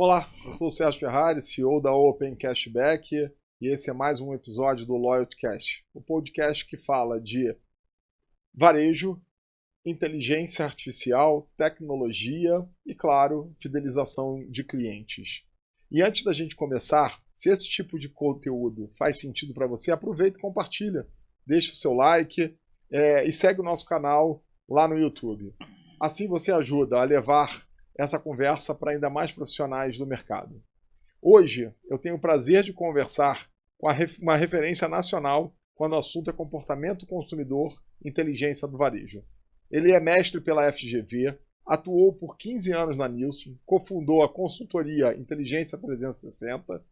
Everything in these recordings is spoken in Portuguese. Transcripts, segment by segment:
Olá, eu sou o Sérgio Ferrari, CEO da Open Cashback, e esse é mais um episódio do LoyaltyCast, o podcast que fala de varejo, inteligência artificial, tecnologia e, claro, fidelização de clientes. E antes da gente começar, se esse tipo de conteúdo faz sentido para você, aproveita e compartilha, deixa o seu like e segue o nosso canal lá no YouTube. Assim você ajuda a levar essa conversa para ainda mais profissionais do mercado. Hoje eu tenho o prazer de conversar com uma referência nacional quando o assunto é comportamento consumidor e inteligência do varejo. Ele é mestre pela FGV, atuou por 15 anos na Nielsen, cofundou a consultoria Inteligência 360,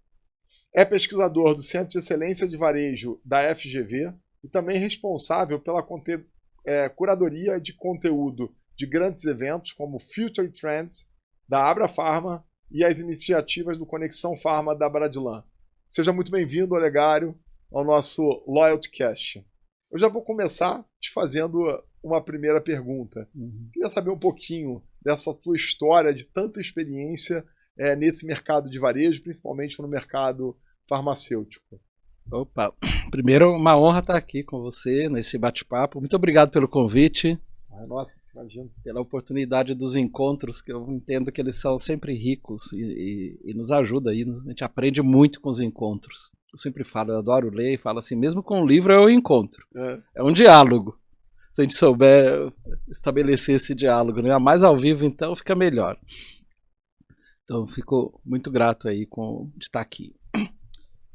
é pesquisador do Centro de Excelência de Varejo da FGV e também responsável pela curadoria de conteúdo de grandes eventos como Future Trends da Abra Pharma e as iniciativas do Conexão Pharma da Bradilan. Seja muito bem-vindo, Olegário, ao nosso LoyaltyCast. Eu já vou começar te fazendo uma primeira pergunta. Queria saber um pouquinho dessa tua história de tanta experiência nesse mercado de varejo, principalmente no mercado farmacêutico. Opa, primeiro uma honra estar aqui com você nesse bate-papo. Muito obrigado pelo convite. Nossa, imagino. Pela oportunidade dos encontros, que eu entendo que eles são sempre ricos e nos ajuda aí. A gente aprende muito com os encontros. Eu sempre falo, eu adoro ler e falo assim, mesmo com o livro é um encontro. É um diálogo. Se a gente souber estabelecer esse diálogo, né? Mais ao vivo, então, fica melhor. Então, fico muito grato aí de estar aqui.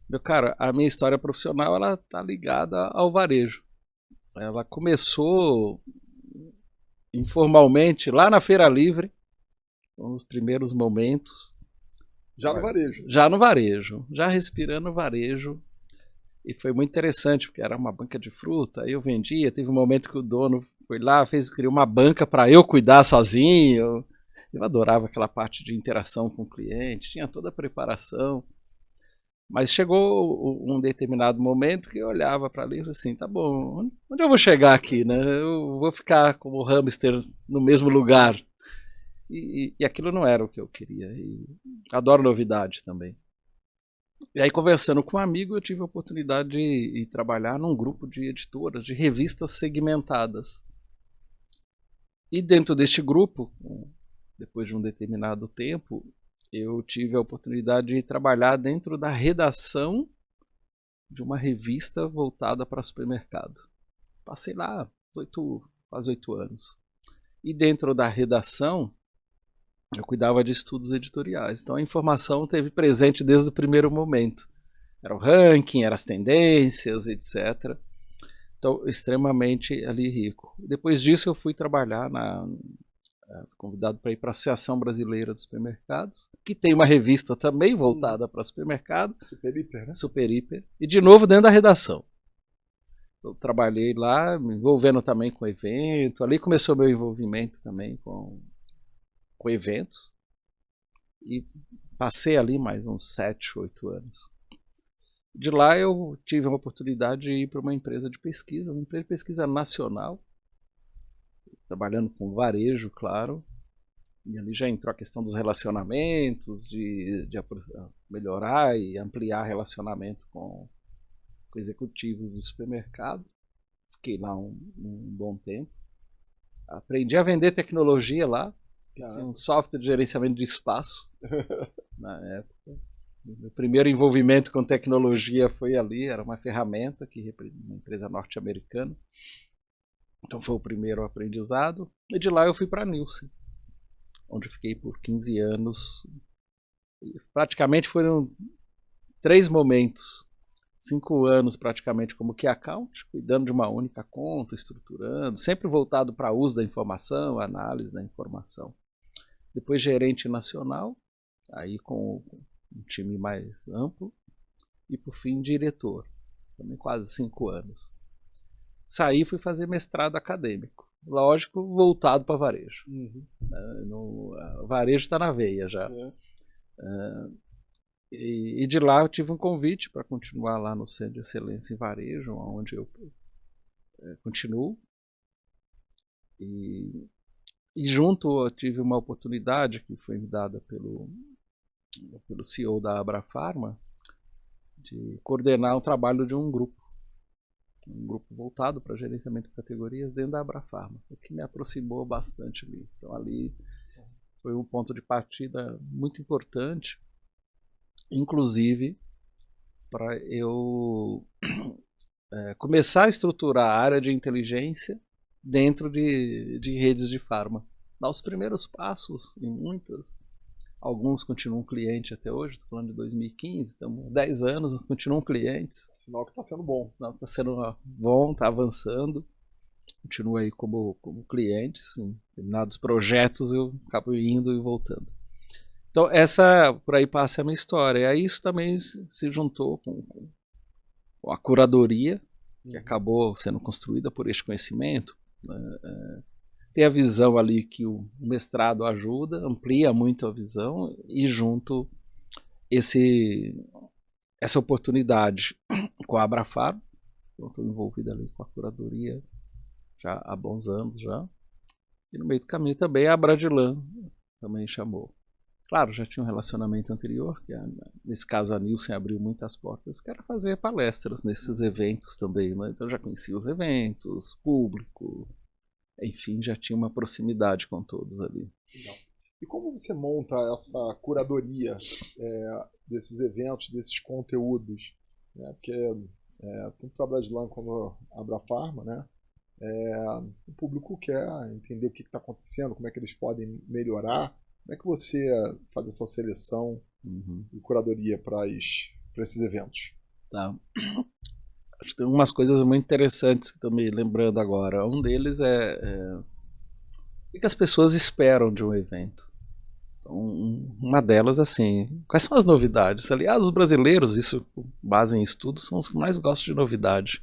Meu cara, a minha história profissional ela tá ligada ao varejo. Ela começou informalmente lá na Feira Livre, nos primeiros momentos. Já no varejo? Já no varejo, já respirando varejo. E foi muito interessante, porque era uma banca de fruta, aí eu vendia, teve um momento que o dono foi lá, criou uma banca para eu cuidar sozinho. Eu adorava aquela parte de interação com o cliente, tinha toda a preparação. Mas chegou um determinado momento que eu olhava para ali e falei assim, tá bom, onde eu vou chegar aqui, né? Eu vou ficar como hamster no mesmo lugar. E aquilo não era o que eu queria. E adoro novidade também. E aí, conversando com um amigo, eu tive a oportunidade de ir trabalhar num grupo de editoras, de revistas segmentadas. E dentro deste grupo, depois de um determinado tempo, eu tive a oportunidade de trabalhar dentro da redação de uma revista voltada para supermercado. Passei lá quase 8 anos. E dentro da redação, eu cuidava de estudos editoriais. Então a informação esteve presente desde o primeiro momento. Era o ranking, eram as tendências, etc. Então, extremamente ali rico. Depois disso, eu fui trabalhar convidado para ir para a Associação Brasileira de Supermercados, que tem uma revista também voltada para supermercado. Super Hiper, né? Super Hiper. E de novo dentro da redação. Eu trabalhei lá, me envolvendo também com evento. Ali começou meu envolvimento também com eventos. E passei ali mais uns 7, 8 anos. De lá eu tive uma oportunidade de ir para uma empresa de pesquisa, uma empresa de pesquisa nacional, trabalhando com varejo, claro. E ali já entrou a questão dos relacionamentos, de melhorar e ampliar relacionamento com executivos de supermercado. Fiquei lá um bom tempo. Aprendi a vender tecnologia lá. Tinha um software de gerenciamento de espaço na época. Meu primeiro envolvimento com tecnologia foi ali, era uma ferramenta uma empresa norte-americana. Então foi o primeiro aprendizado. E de lá eu fui para a Nielsen, onde fiquei por 15 anos. Praticamente foram 3 momentos. 5 anos praticamente como key account, cuidando de uma única conta, estruturando, sempre voltado para o uso da informação, análise da informação. Depois gerente nacional, aí com um time mais amplo, e por fim diretor, também quase 5 anos. Saí e fui fazer mestrado acadêmico, lógico, voltado para varejo. Varejo está na veia já. E de lá eu tive um convite para continuar lá no Centro de Excelência em Varejo, onde eu continuo. E junto eu tive uma oportunidade que foi me dada pelo pelo CEO da Abrafarma, de coordenar o trabalho de um grupo voltado para gerenciamento de categorias dentro da Abrafarma, o que me aproximou bastante ali. Então ali foi um ponto de partida muito importante, inclusive para eu começar a estruturar a área de inteligência dentro de redes de farma. Dar os primeiros passos em muitas. Alguns continuam clientes até hoje, estou falando de 2015, estamos 10 anos, continuam clientes. Sinal que está sendo bom. Sinal que está sendo bom, está avançando. Continuo aí como clientes, em determinados projetos eu acabo indo e voltando. Então por aí passa a minha história. E aí isso também se juntou com a curadoria, que acabou sendo construída por este conhecimento. Tem a visão ali que o mestrado ajuda, amplia muito a visão e junto essa oportunidade com a Abrafarma. Eu estou envolvido ali com a curadoria já há bons anos já. E no meio do caminho também a Abradilan também chamou. Claro, já tinha um relacionamento anterior, que nesse caso a Nielsen abriu muitas portas, que era fazer palestras nesses eventos também, né? Então eu já conhecia os eventos, público, enfim, já tinha uma proximidade com todos ali. Legal. E como você monta essa curadoria desses eventos, desses conteúdos? Né? Porque tanto para a Abradilan como a Abrafarma, né? O público quer entender o que está acontecendo, como é que eles podem melhorar. Como é que você faz essa seleção e curadoria para esses eventos? Tá. Acho que tem umas coisas muito interessantes que estou me lembrando agora. Um deles o que as pessoas esperam de um evento. Então, uma delas, assim, quais são as novidades? Aliás, os brasileiros, isso com base em estudos, são os que mais gostam de novidade.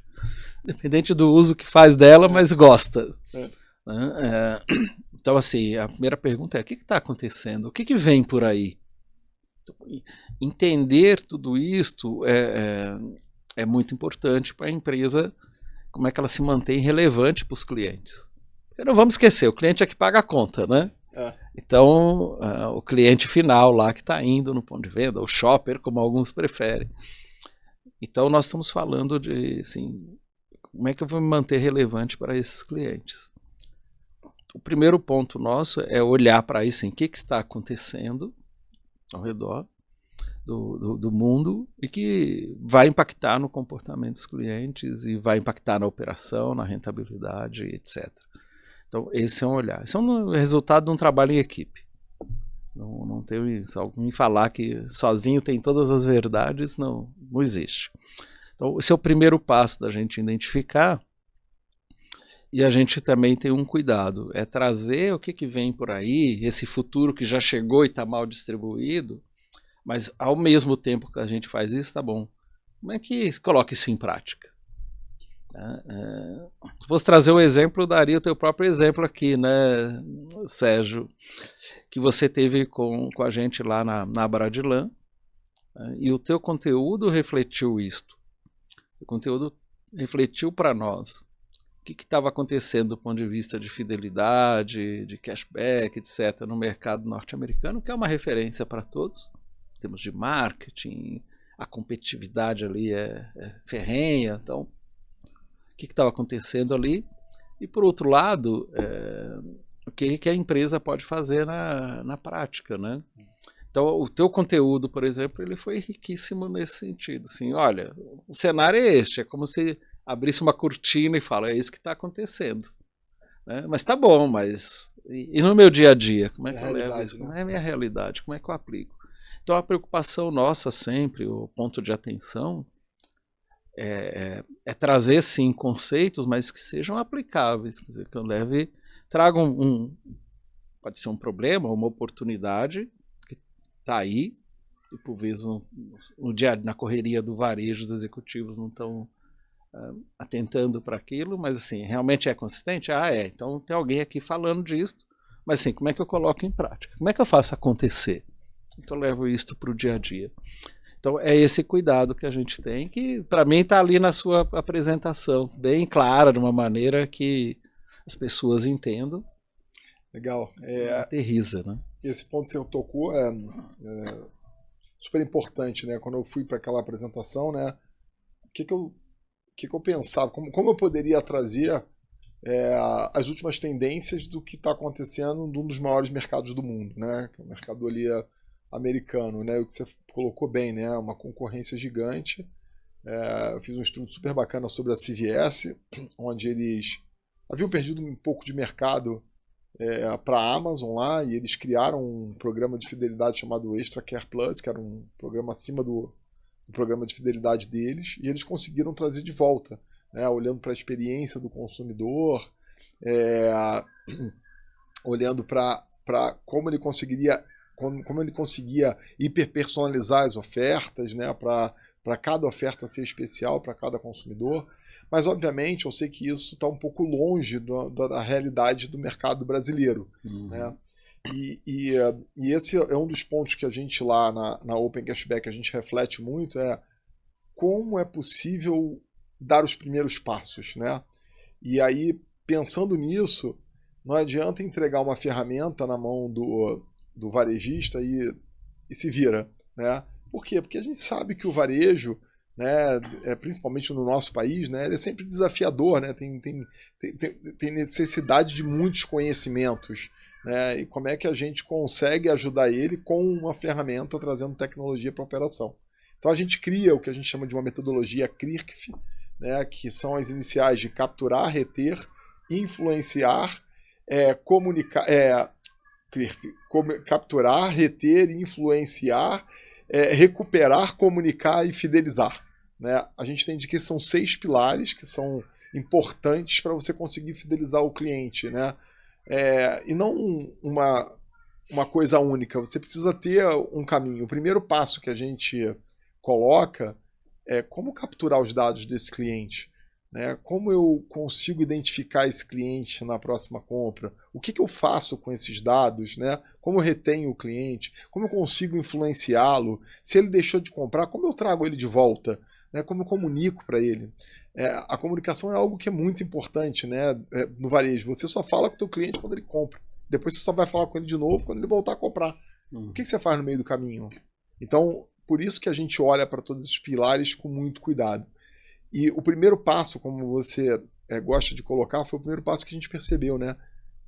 Independente do uso que faz dela, mas gosta. Então, assim, a primeira pergunta é: o que está acontecendo? O que vem por aí? Então, entender tudo isto é muito importante para a empresa, como é que ela se mantém relevante para os clientes. Porque não vamos esquecer, o cliente é que paga a conta, né? Então, o cliente final lá que está indo no ponto de venda, o shopper, como alguns preferem. Então, nós estamos falando de, assim, como é que eu vou me manter relevante para esses clientes? O primeiro ponto nosso é olhar para isso, o que está acontecendo ao redor do mundo e que vai impactar no comportamento dos clientes e vai impactar na operação, na rentabilidade, etc. Então, esse é um olhar. Isso é um resultado de um trabalho em equipe. Não tem, se alguém falar que sozinho tem todas as verdades, não existe. Então, esse é o primeiro passo da gente identificar. E a gente também tem um cuidado, é trazer o que vem por aí, esse futuro que já chegou e está mal distribuído, mas ao mesmo tempo que a gente faz isso, tá bom, como é que coloca isso em prática? Vou trazer o exemplo, daria o teu próprio exemplo aqui, né, Sérgio, que você teve com a gente lá na Abradilan, e o teu conteúdo refletiu isto. O conteúdo refletiu para nós o que estava acontecendo do ponto de vista de fidelidade, de cashback, etc., no mercado norte-americano, que é uma referência para todos, em termos de marketing, a competitividade ali é ferrenha, então, o que estava acontecendo ali, e por outro lado, o que a empresa pode fazer na prática, né? Então, o teu conteúdo, por exemplo, ele foi riquíssimo nesse sentido, assim, olha, o cenário é este, é como se abrisse uma cortina e fala, é isso que está acontecendo. Né? Mas tá bom, mas e no meu dia a dia? Como é que eu levo isso? Como é a minha realidade? Como é que eu aplico? Então a preocupação nossa sempre, o ponto de atenção, é trazer sim conceitos, mas que sejam aplicáveis, quer dizer, que eu tragam pode ser um problema, uma oportunidade que está aí, e por vezes no dia, na correria do varejo, os executivos não estão atentando para aquilo, mas assim, realmente é consistente? Então tem alguém aqui falando disso, mas assim, como é que eu coloco em prática? Como é que eu faço acontecer? Como é que eu levo isso para o dia a dia? Então é esse cuidado que a gente tem, que para mim está ali na sua apresentação, bem clara, de uma maneira que as pessoas entendam. Legal. Aterriza, né? Esse ponto que você tocou super importante, né? Quando eu fui para aquela apresentação, né? O que eu pensava, como eu poderia trazer as últimas tendências do que está acontecendo num dos maiores mercados do mundo, né? Que é o mercado ali americano, né? O que você colocou bem, né? Uma concorrência gigante. Eu fiz um estudo super bacana sobre a CVS, onde eles haviam perdido um pouco de mercado para a Amazon lá, e eles criaram um programa de fidelidade chamado Extra Care Plus, que era um programa acima do programa de fidelidade deles, e eles conseguiram trazer de volta, né, olhando para a experiência do consumidor, olhando para como ele conseguiria hiperpersonalizar as ofertas, né, para cada oferta ser especial para cada consumidor. Mas, obviamente, eu sei que isso está um pouco longe da realidade do mercado brasileiro. Uhum. Né? E esse é um dos pontos que a gente lá na Open Cashback a gente reflete muito, como é possível dar os primeiros passos. Né? E aí, pensando nisso, não adianta entregar uma ferramenta na mão do varejista e se vira. Né? Por quê? Porque a gente sabe que o varejo, né, principalmente no nosso país, né, ele é sempre desafiador, né, tem necessidade de muitos conhecimentos. Né, e como é que a gente consegue ajudar ele com uma ferramenta trazendo tecnologia para a operação? Então a gente cria o que a gente chama de uma metodologia CRIRCF, né, que são as iniciais de capturar, reter, influenciar, comunicar, capturar, reter, influenciar, recuperar, comunicar e fidelizar. Né? A gente entende que são 6 pilares que são importantes para você conseguir fidelizar o cliente. Né? E não uma coisa única, você precisa ter um caminho. O primeiro passo que a gente coloca é como capturar os dados desse cliente. Né? Como eu consigo identificar esse cliente na próxima compra? O que eu faço com esses dados? Né? Como eu retenho o cliente? Como eu consigo influenciá-lo? Se ele deixou de comprar, como eu trago ele de volta? Né? Como eu comunico para ele? A comunicação é algo que é muito importante, né? No varejo. Você só fala com o teu cliente quando ele compra. Depois você só vai falar com ele de novo quando ele voltar a comprar. O que você faz no meio do caminho? Então, por isso que a gente olha para todos os pilares com muito cuidado. E o primeiro passo, como você gosta de colocar, foi o primeiro passo que a gente percebeu, né?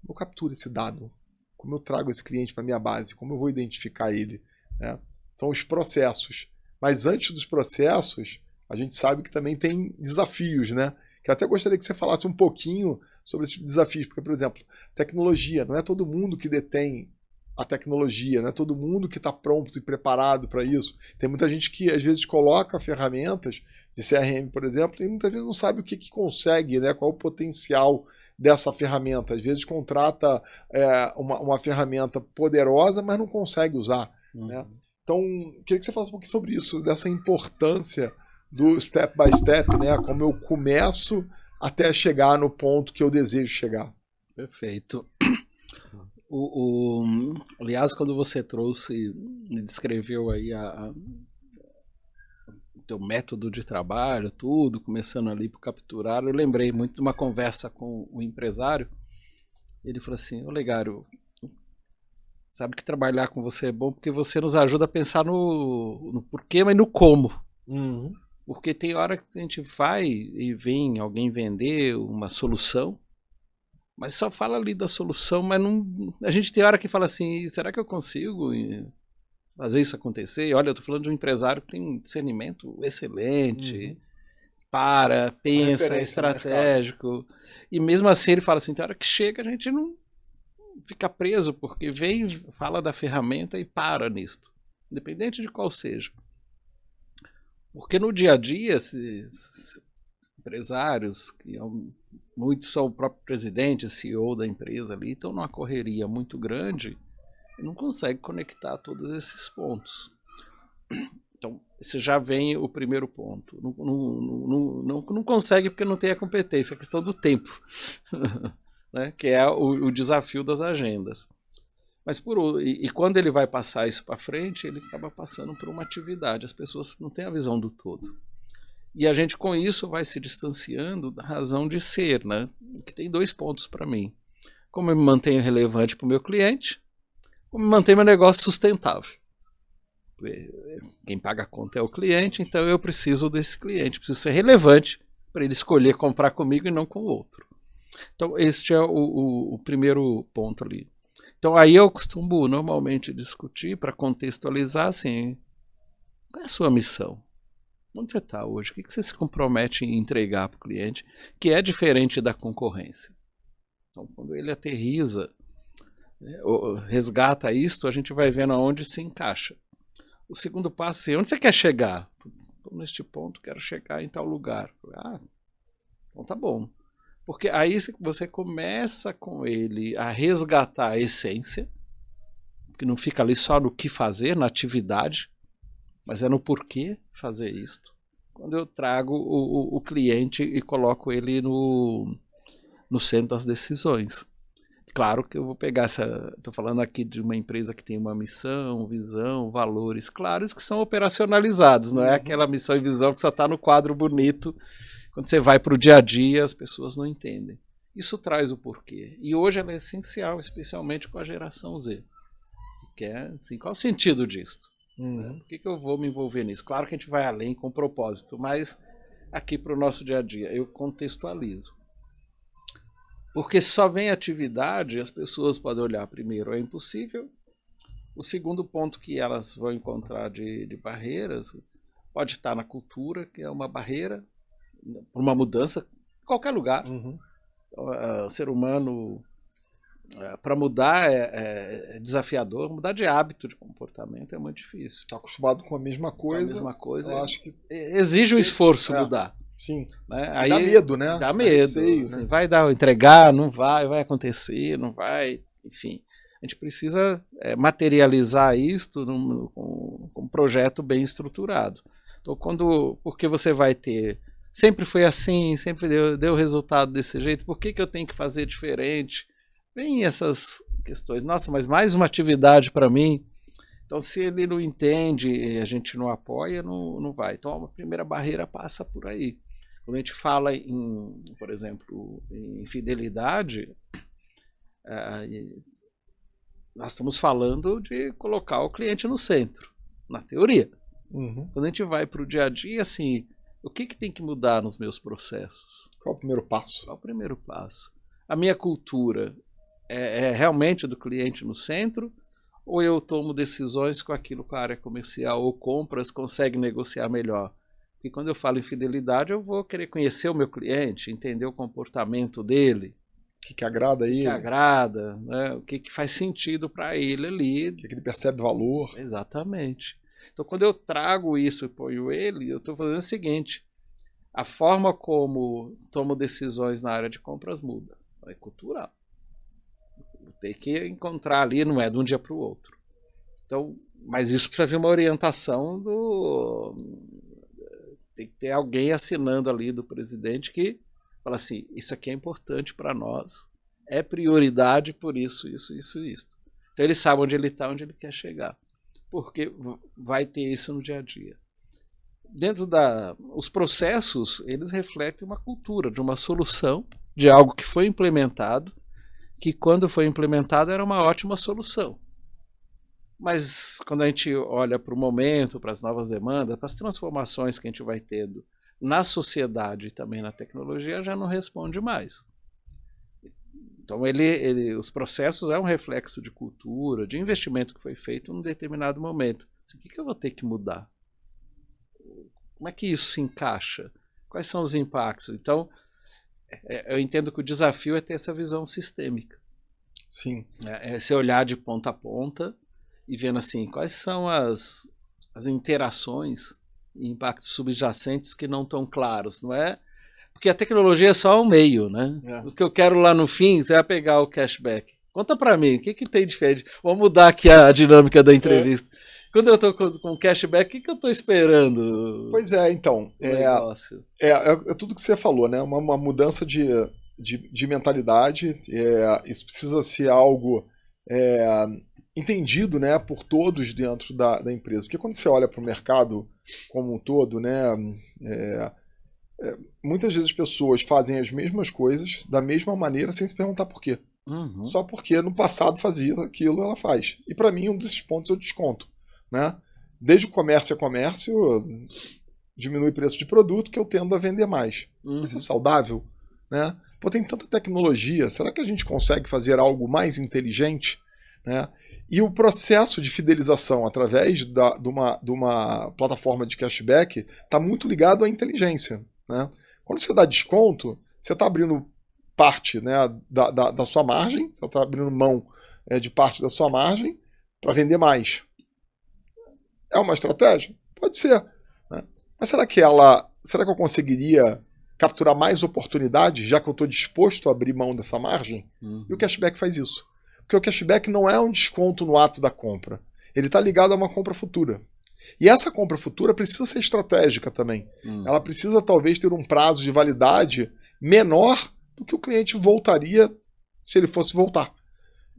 Como eu capturo esse dado? Como eu trago esse cliente para minha base? Como eu vou identificar ele? Né? São os processos. Mas antes dos processos, a gente sabe que também tem desafios, né? Que eu até gostaria que você falasse um pouquinho sobre esses desafios. Porque, por exemplo, tecnologia. Não é todo mundo que detém a tecnologia, não é todo mundo que está pronto e preparado para isso. Tem muita gente que, às vezes, coloca ferramentas de CRM, por exemplo, e muitas vezes não sabe o que consegue, né? Qual é o potencial dessa ferramenta. Às vezes contrata uma ferramenta poderosa, mas não consegue usar. Né? Então, queria que você falasse um pouquinho sobre isso, dessa importância do step by step, né? Como eu começo até chegar no ponto que eu desejo chegar. Perfeito. Aliás, quando você trouxe e descreveu aí o teu método de trabalho, tudo, começando ali por capturar, eu lembrei muito de uma conversa com o empresário. Ele falou assim: ô Legário, sabe que trabalhar com você é bom porque você nos ajuda a pensar no porquê, mas no como. Uhum. Porque tem hora que a gente vai e vem alguém vender uma solução, mas só fala ali da solução, mas não, a gente tem hora que fala assim: será que eu consigo fazer isso acontecer? E olha, eu tô falando de um empresário que tem um discernimento excelente, pensa, é estratégico, e mesmo assim ele fala assim: tem hora que chega, a gente não fica preso, porque vem, fala da ferramenta e para nisto, independente de qual seja. Porque no dia a dia, esses empresários, que muitos são o próprio presidente, CEO da empresa ali, estão numa correria muito grande e não consegue conectar todos esses pontos. Então, esse já vem o primeiro ponto. Não consegue porque não tem a competência, a questão do tempo, né? Que é o desafio das agendas. Mas quando ele vai passar isso para frente, ele acaba passando por uma atividade. As pessoas não têm a visão do todo. E a gente, com isso, vai se distanciando da razão de ser, né? Que tem 2 pontos para mim. Como eu me mantenho relevante para o meu cliente, como eu mantenho meu negócio sustentável. Quem paga a conta é o cliente, então eu preciso desse cliente, preciso ser relevante para ele escolher comprar comigo e não com o outro. Então, este é o primeiro ponto ali. Então, aí eu costumo normalmente discutir para contextualizar assim, qual é a sua missão? Onde você está hoje? O que você se compromete em entregar para o cliente, que é diferente da concorrência? Então, quando ele aterriza, resgata isto, a gente vai vendo aonde se encaixa. O segundo passo é, onde você quer chegar? Estou neste ponto, quero chegar em tal lugar. Então tá bom. Porque aí você começa com ele a resgatar a essência, que não fica ali só no que fazer, na atividade, mas é no porquê fazer isto. Quando eu trago o cliente e coloco ele no centro das decisões. Claro que eu vou pegar estou falando aqui de uma empresa que tem uma missão, visão, valores claros que são operacionalizados, não é aquela missão e visão que só está no quadro bonito. Quando você vai para o dia a dia, as pessoas não entendem. Isso traz o porquê. E hoje ela é essencial, especialmente com a geração Z. Que é, assim, qual o sentido disso? Por que eu vou me envolver nisso? Claro que a gente vai além com propósito, mas aqui para o nosso dia a dia, eu contextualizo. Porque só vem atividade, as pessoas podem olhar primeiro, é impossível. O segundo ponto que elas vão encontrar de barreiras pode estar na cultura, que é uma barreira, uma mudança em qualquer lugar. Então, o ser humano, para mudar, é desafiador. Mudar de hábito, de comportamento é muito difícil. Está acostumado com a mesma coisa. Eu acho que exige um esforço mudar. Sim. Né? Aí dá medo, né? Dá medo. Receio, assim, né? Vai entregar, não vai acontecer, não vai. Enfim, a gente precisa materializar isto com um projeto bem estruturado. Então, porque você vai ter. Sempre foi assim, sempre deu resultado desse jeito, por que eu tenho que fazer diferente? Vem essas questões. Nossa, mas mais uma atividade para mim. Então, se ele não entende e a gente não apoia, não vai. Então, a primeira barreira passa por aí. Quando a gente fala, por exemplo, em fidelidade, nós estamos falando de colocar o cliente no centro, na teoria. Quando a gente vai para o dia a dia, assim, o que tem que mudar nos meus processos? Qual é o primeiro passo? Qual é o primeiro passo? A minha cultura é realmente do cliente no centro? Ou eu tomo decisões com aquilo que a área comercial ou compras consegue negociar melhor? E quando eu falo em fidelidade, eu vou querer conhecer o meu cliente, entender o comportamento dele. O que agrada a ele. O que agrada, né? O que faz sentido para ele ali. O que ele percebe valor. Exatamente. Então, quando eu trago isso e ponho ele, eu estou fazendo o seguinte. A forma como tomo decisões na área de compras muda. É cultural. Tem que encontrar ali, não é de um dia para o outro. Então, mas isso precisa vir uma orientação tem que ter alguém assinando ali do presidente que fala assim, isso aqui é importante para nós, é prioridade por isso. Então ele sabe onde ele está, onde ele quer chegar. Porque vai ter isso no dia a dia. Os processos, eles refletem uma cultura de uma solução, de algo que foi implementado, que quando foi implementado era uma ótima solução. Mas quando a gente olha para o momento, para as novas demandas, para as transformações que a gente vai tendo na sociedade e também na tecnologia, já não responde mais. Então os processos é um reflexo de cultura, de investimento que foi feito em um determinado momento. O que eu vou ter que mudar? Como é que isso se encaixa? Quais são os impactos? Então, eu entendo que o desafio é ter essa visão sistêmica. Sim. É esse olhar de ponta a ponta e vendo assim, quais são as interações e impactos subjacentes que não estão claros, não é? Porque a tecnologia é só um meio, né? O que eu quero lá no fim, você vai pegar o cashback. Conta para mim, o que tem diferente? Vamos mudar aqui a dinâmica da entrevista. Quando eu estou com cashback, o que eu estou esperando? Pois é, então. É tudo que você falou, né? Uma mudança de mentalidade. Isso precisa ser algo entendido, né, por todos dentro da empresa. Porque quando você olha para o mercado como um todo, né, muitas vezes as pessoas fazem as mesmas coisas da mesma maneira sem se perguntar por quê. Só porque no passado fazia aquilo, ela faz. E para mim, um desses pontos eu desconto. Né? desde o comércio a comércio, diminui o preço de produto que eu tendo a vender mais. Isso é saudável, né? Pô, tem tanta tecnologia, será que a gente consegue fazer algo mais inteligente, né? E o processo de fidelização através de uma plataforma de cashback está muito ligado à inteligência, né? Quando você dá desconto, você está abrindo parte, né, da sua margem, você está abrindo mão de parte da sua margem para vender mais. É uma estratégia? Pode ser, né? Mas será que eu conseguiria capturar mais oportunidades, já que eu estou disposto a abrir mão dessa margem? E o cashback faz isso. Porque o cashback não é um desconto no ato da compra. Ele está ligado a uma compra futura. E essa compra futura precisa ser estratégica também. Ela precisa talvez ter um prazo de validade menor do que o cliente voltaria se ele fosse voltar,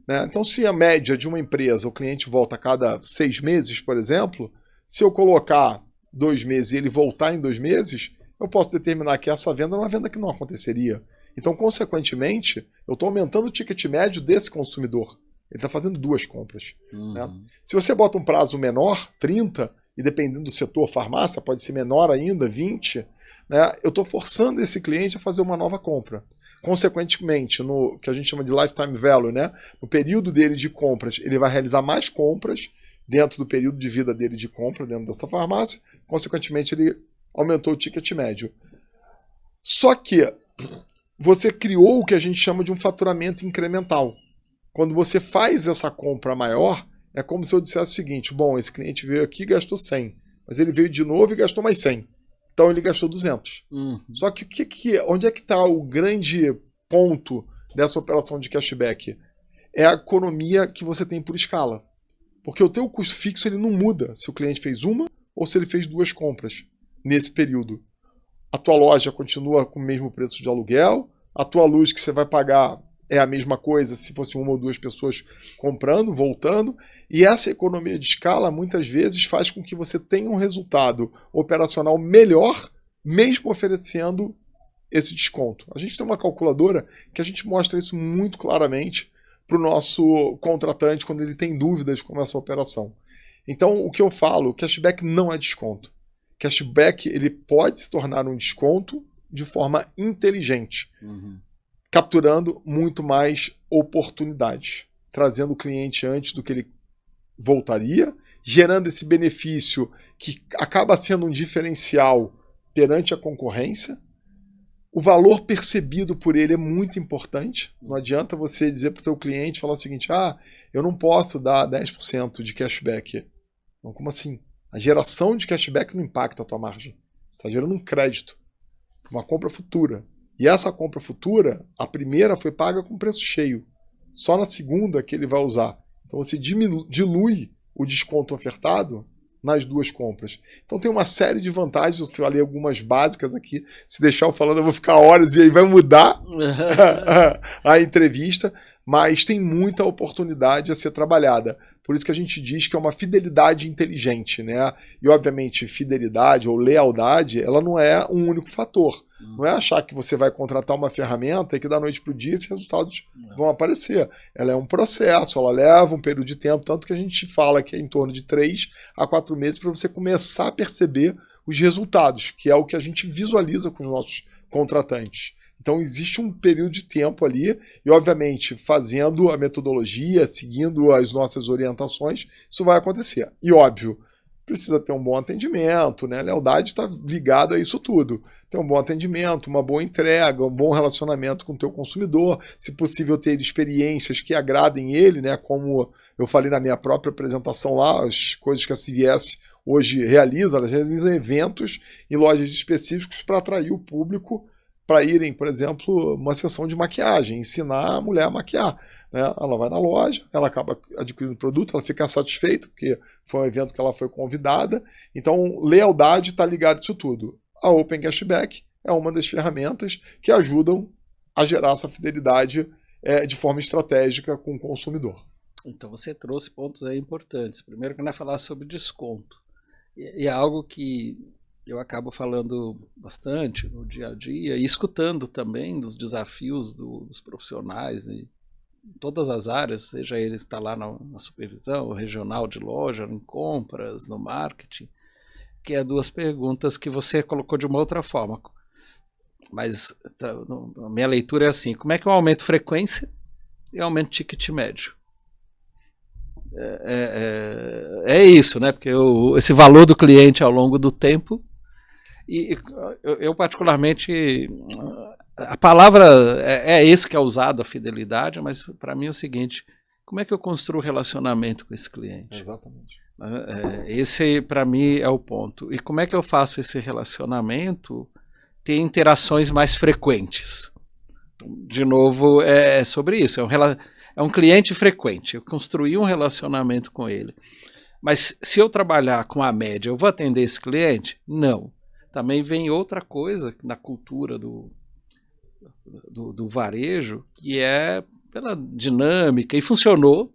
né? Então, se a média de uma empresa, o cliente volta a cada 6 meses, por exemplo, se eu colocar 2 meses e ele voltar em 2 meses, eu posso determinar que essa venda é uma venda que não aconteceria. Então, consequentemente, eu estou aumentando o ticket médio desse consumidor. Ele está fazendo 2 compras. Né? Se você bota um prazo menor, 30, e dependendo do setor, farmácia, pode ser menor ainda, 20, né? Eu estou forçando esse cliente a fazer uma nova compra. Consequentemente, no que a gente chama de lifetime value, né? No período dele de compras, ele vai realizar mais compras dentro do período de vida dele de compra dentro dessa farmácia. Consequentemente, ele aumentou o ticket médio. Só que você criou o que a gente chama de um faturamento incremental. Quando você faz essa compra maior, é como se eu dissesse o seguinte: bom, esse cliente veio aqui e gastou 100, mas ele veio de novo e gastou mais 100. Então ele gastou 200. Só que onde é que está o grande ponto dessa operação de cashback? É a economia que você tem por escala. Porque o teu custo fixo ele não muda se o cliente fez uma ou se ele fez 2 compras nesse período. A tua loja continua com o mesmo preço de aluguel, a tua luz que você vai pagar é a mesma coisa se fosse 1 ou 2 pessoas comprando, voltando, e essa economia de escala muitas vezes faz com que você tenha um resultado operacional melhor, mesmo oferecendo esse desconto. A gente tem uma calculadora que a gente mostra isso muito claramente para o nosso contratante quando ele tem dúvidas com essa operação. Então, o que eu falo, cashback não é desconto. Cashback ele pode se tornar um desconto de forma inteligente, capturando muito mais oportunidades, trazendo o cliente antes do que ele voltaria, gerando esse benefício que acaba sendo um diferencial perante a concorrência. O valor percebido por ele é muito importante. Não adianta você dizer para o teu cliente, falar o seguinte: eu não posso dar 10% de cashback. Não, como assim? A geração de cashback não impacta a tua margem. Você está gerando um crédito, uma compra futura. E essa compra futura, a primeira foi paga com preço cheio. Só na segunda que ele vai usar. Então você dilui o desconto ofertado nas 2 compras. Então tem uma série de vantagens. Eu falei algumas básicas aqui. Se deixar eu falando, eu vou ficar horas e aí vai mudar a entrevista. Mas tem muita oportunidade a ser trabalhada. Por isso que a gente diz que é uma fidelidade inteligente, né? E, obviamente, fidelidade ou lealdade, ela não é um único fator. Não é achar que você vai contratar uma ferramenta e que da noite para o dia esses resultados vão aparecer. Ela é um processo, ela leva um período de tempo, tanto que a gente fala que é em torno de 3 a 4 meses para você começar a perceber os resultados, que é o que a gente visualiza com os nossos contratantes. Então existe um período de tempo ali e, obviamente, fazendo a metodologia, seguindo as nossas orientações, isso vai acontecer. E, óbvio, precisa ter um bom atendimento, né? A lealdade está ligada a isso tudo. Ter um bom atendimento, uma boa entrega, um bom relacionamento com o teu consumidor, se possível ter experiências que agradem ele, né? Como eu falei na minha própria apresentação lá, as coisas que a CVS hoje realiza, elas realizam eventos em lojas específicas para atrair o público para irem, por exemplo, uma sessão de maquiagem, ensinar a mulher a maquiar. Né? Ela vai na loja, ela acaba adquirindo o produto, ela fica satisfeita, porque foi um evento que ela foi convidada. Então, lealdade está ligada a isso tudo. A Open Cashback é uma das ferramentas que ajudam a gerar essa fidelidade de forma estratégica com o consumidor. Então, você trouxe pontos aí importantes. Primeiro, que nós falar sobre desconto. E é algo que eu acabo falando bastante no dia a dia e escutando também dos desafios dos profissionais todas as áreas, seja ele está lá na supervisão, regional de loja, em compras, no marketing, que é 2 perguntas que você colocou de uma outra forma. Mas a minha leitura é assim, como é que eu aumento frequência e aumento ticket médio? É isso, né? Porque esse valor do cliente ao longo do tempo, e eu particularmente, a palavra é isso que é usado, a fidelidade, mas para mim é o seguinte, como é que eu construo relacionamento com esse cliente? Exatamente. Esse para mim é o ponto. E como é que eu faço esse relacionamento ter interações mais frequentes? De novo, é sobre isso, é um cliente frequente, eu construí um relacionamento com ele. Mas se eu trabalhar com a média, eu vou atender esse cliente? Não. Também vem outra coisa na cultura do varejo, que é pela dinâmica, e funcionou,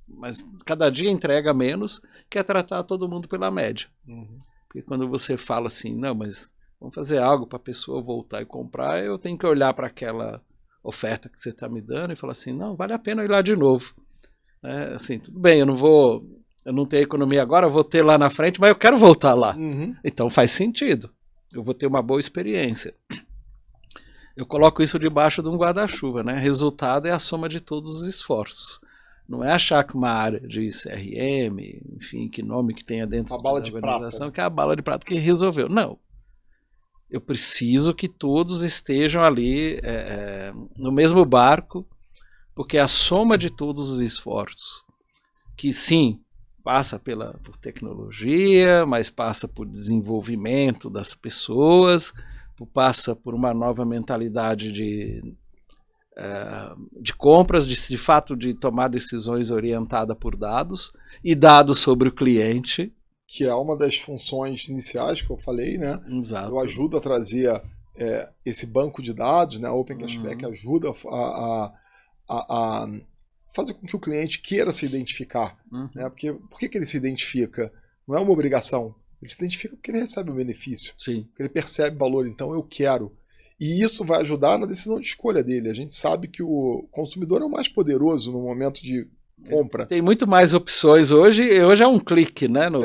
mas cada dia entrega menos, que é tratar todo mundo pela média. Porque quando você fala assim, não, mas vamos fazer algo para a pessoa voltar e comprar, eu tenho que olhar para aquela oferta que você está me dando e falar assim, não, vale a pena ir lá de novo. Assim, tudo bem, eu não tenho economia agora, eu vou ter lá na frente, mas eu quero voltar lá. Então faz sentido. Eu vou ter uma boa experiência. Eu coloco isso debaixo de um guarda-chuva, né? Resultado é a soma de todos os esforços. Não é achar que uma área de CRM, enfim, que nome que tenha dentro da organização, que é a bala de prata que resolveu. Não. Eu preciso que todos estejam ali no mesmo barco, porque a soma de todos os esforços, que sim, passa por tecnologia, mas passa por desenvolvimento das pessoas, passa por uma nova mentalidade de compras, de fato de tomar decisões orientada por dados, e dados sobre o cliente, que é uma das funções iniciais que eu falei, né? Exato. Eu ajudo a trazer esse banco de dados, né? A Open Cashback ajuda a fazer com que o cliente queira se identificar. Né? Porque por que ele se identifica? Não é uma obrigação. Ele se identifica porque ele recebe o benefício. Sim. Porque ele percebe valor, então eu quero. E isso vai ajudar na decisão de escolha dele. A gente sabe que o consumidor é o mais poderoso no momento de compra. Tem muito mais opções hoje é um clique, né, no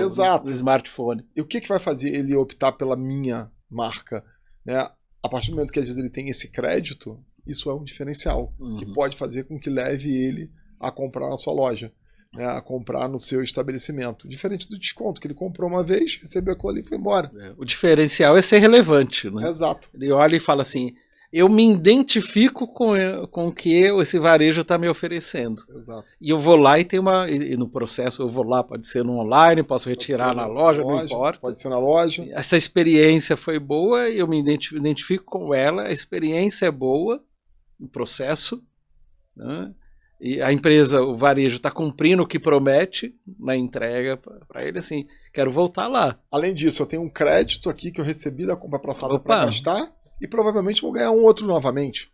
smartphone. E o que vai fazer ele optar pela minha marca? Né? A partir do momento que às vezes ele tem esse crédito, isso é um diferencial, que pode fazer com que leve ele a comprar na sua loja, né? A comprar no seu estabelecimento. Diferente do desconto, que ele comprou uma vez, recebeu aquilo ali e foi embora. O diferencial é ser relevante, né? Exato. Ele olha e fala assim, eu me identifico com o que esse varejo está me oferecendo. Exato. E eu vou lá e no processo eu vou lá, pode ser no online, posso retirar na loja, não importa. Pode ser na loja. Essa experiência foi boa, eu me identifico com ela, a experiência é boa, o processo, né? E a empresa, o varejo, está cumprindo o que promete na entrega para ele, assim, quero voltar lá. Além disso, eu tenho um crédito aqui que eu recebi da compra passada para gastar, e provavelmente vou ganhar um outro novamente.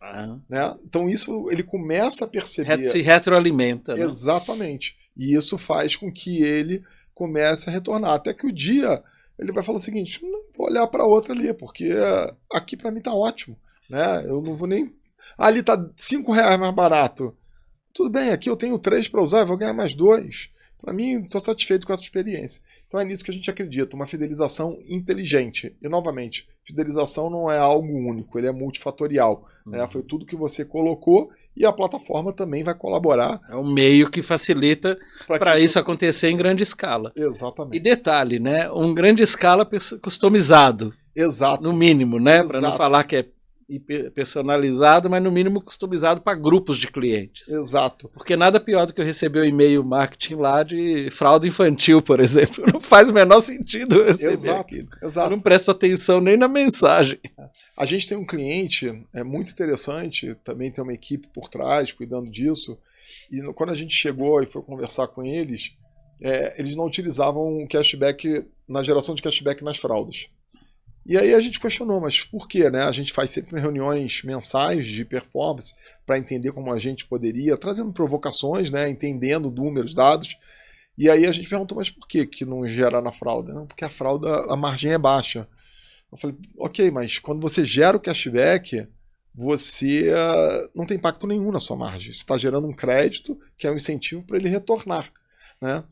Né? Então isso ele começa a perceber. Se retroalimenta. Né? Exatamente. E isso faz com que ele comece a retornar. Até que o dia ele vai falar o seguinte, não vou olhar para outra ali, porque aqui para mim tá ótimo. Né? Eu não vou nem... Ali tá R$5 mais barato. Tudo bem, aqui eu tenho 3 para usar, eu vou ganhar mais 2. Para mim, estou satisfeito com essa experiência. Então é nisso que a gente acredita, uma fidelização inteligente. E, novamente, fidelização não é algo único, ele é multifatorial. Né? Foi tudo que você colocou e a plataforma também vai colaborar. É um meio que facilita para isso acontecer em grande escala. Exatamente. E detalhe, né? Um grande escala customizado. Exato. No mínimo, né? Para não falar que é personalizado, mas no mínimo customizado para grupos de clientes. Exato. Porque nada pior do que eu receber um e-mail marketing lá de fralda infantil, por exemplo. Não faz o menor sentido eu receber aquilo. Exato. Eu não presto atenção nem na mensagem. A gente tem um cliente, é muito interessante, também tem uma equipe por trás cuidando disso, e quando a gente chegou e foi conversar com eles, eles não utilizavam cashback na geração de cashback nas fraldas. E aí a gente questionou, mas por quê? Né? A gente faz sempre reuniões mensais de performance para entender como a gente poderia, trazendo provocações, né? Entendendo números, dados. E aí a gente perguntou, mas por que não gera na fralda? Não, porque a fralda, a margem é baixa. Eu falei, ok, mas quando você gera o cashback, você não tem impacto nenhum na sua margem. Você está gerando um crédito que é um incentivo para ele retornar, né?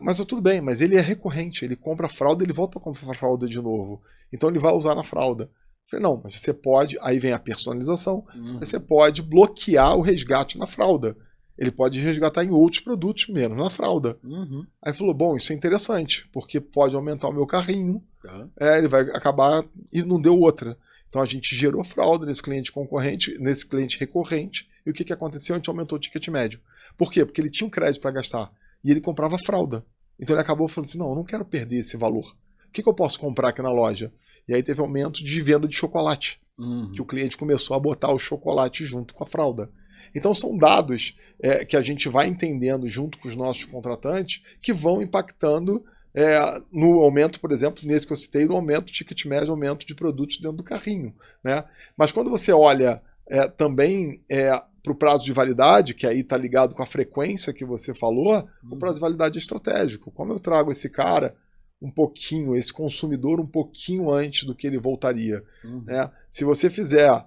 Mas tudo bem, mas ele é recorrente, ele compra a fralda, ele volta para comprar a fralda de novo. Então ele vai usar na fralda. Eu falei, não, mas você pode, aí vem a personalização, você pode bloquear o resgate na fralda. Ele pode resgatar em outros produtos, menos na fralda. Aí falou, bom, isso é interessante, porque pode aumentar o meu carrinho, ele vai acabar, e não deu outra. Então a gente gerou fralda nesse cliente concorrente, nesse cliente recorrente, e o que aconteceu? A gente aumentou o ticket médio. Por quê? Porque ele tinha um crédito para gastar, e ele comprava fralda. Então ele acabou falando assim, não, eu não quero perder esse valor. O que eu posso comprar aqui na loja? E aí teve aumento de venda de chocolate, que o cliente começou a botar o chocolate junto com a fralda. Então são dados que a gente vai entendendo junto com os nossos contratantes que vão impactando no aumento, por exemplo, nesse que eu citei, no aumento do ticket médio, aumento de produtos dentro do carrinho, né? Mas quando você olha também para o prazo de validade, que aí está ligado com a frequência que você falou, o prazo de validade é estratégico. Como eu trago esse cara um pouquinho, esse consumidor um pouquinho antes do que ele voltaria, né? Se você fizer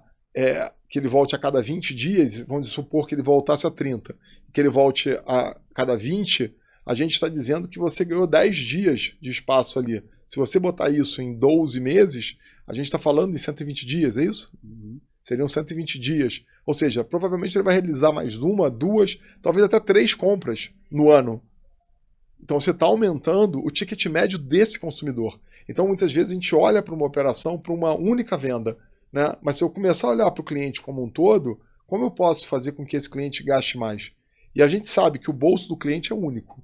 que ele volte a cada 20 dias, vamos supor que ele voltasse a 30, que ele volte a cada 20, a gente está dizendo que você ganhou 10 dias de espaço ali. Se você botar isso em 12 meses, a gente está falando em 120 dias, é isso? Seriam 120 dias. Ou seja, provavelmente ele vai realizar mais uma, duas, talvez até 3 compras no ano. Então você está aumentando o ticket médio desse consumidor. Então muitas vezes a gente olha para uma operação, para uma única venda, né? Mas se eu começar a olhar para o cliente como um todo, como eu posso fazer com que esse cliente gaste mais? E a gente sabe que o bolso do cliente é único.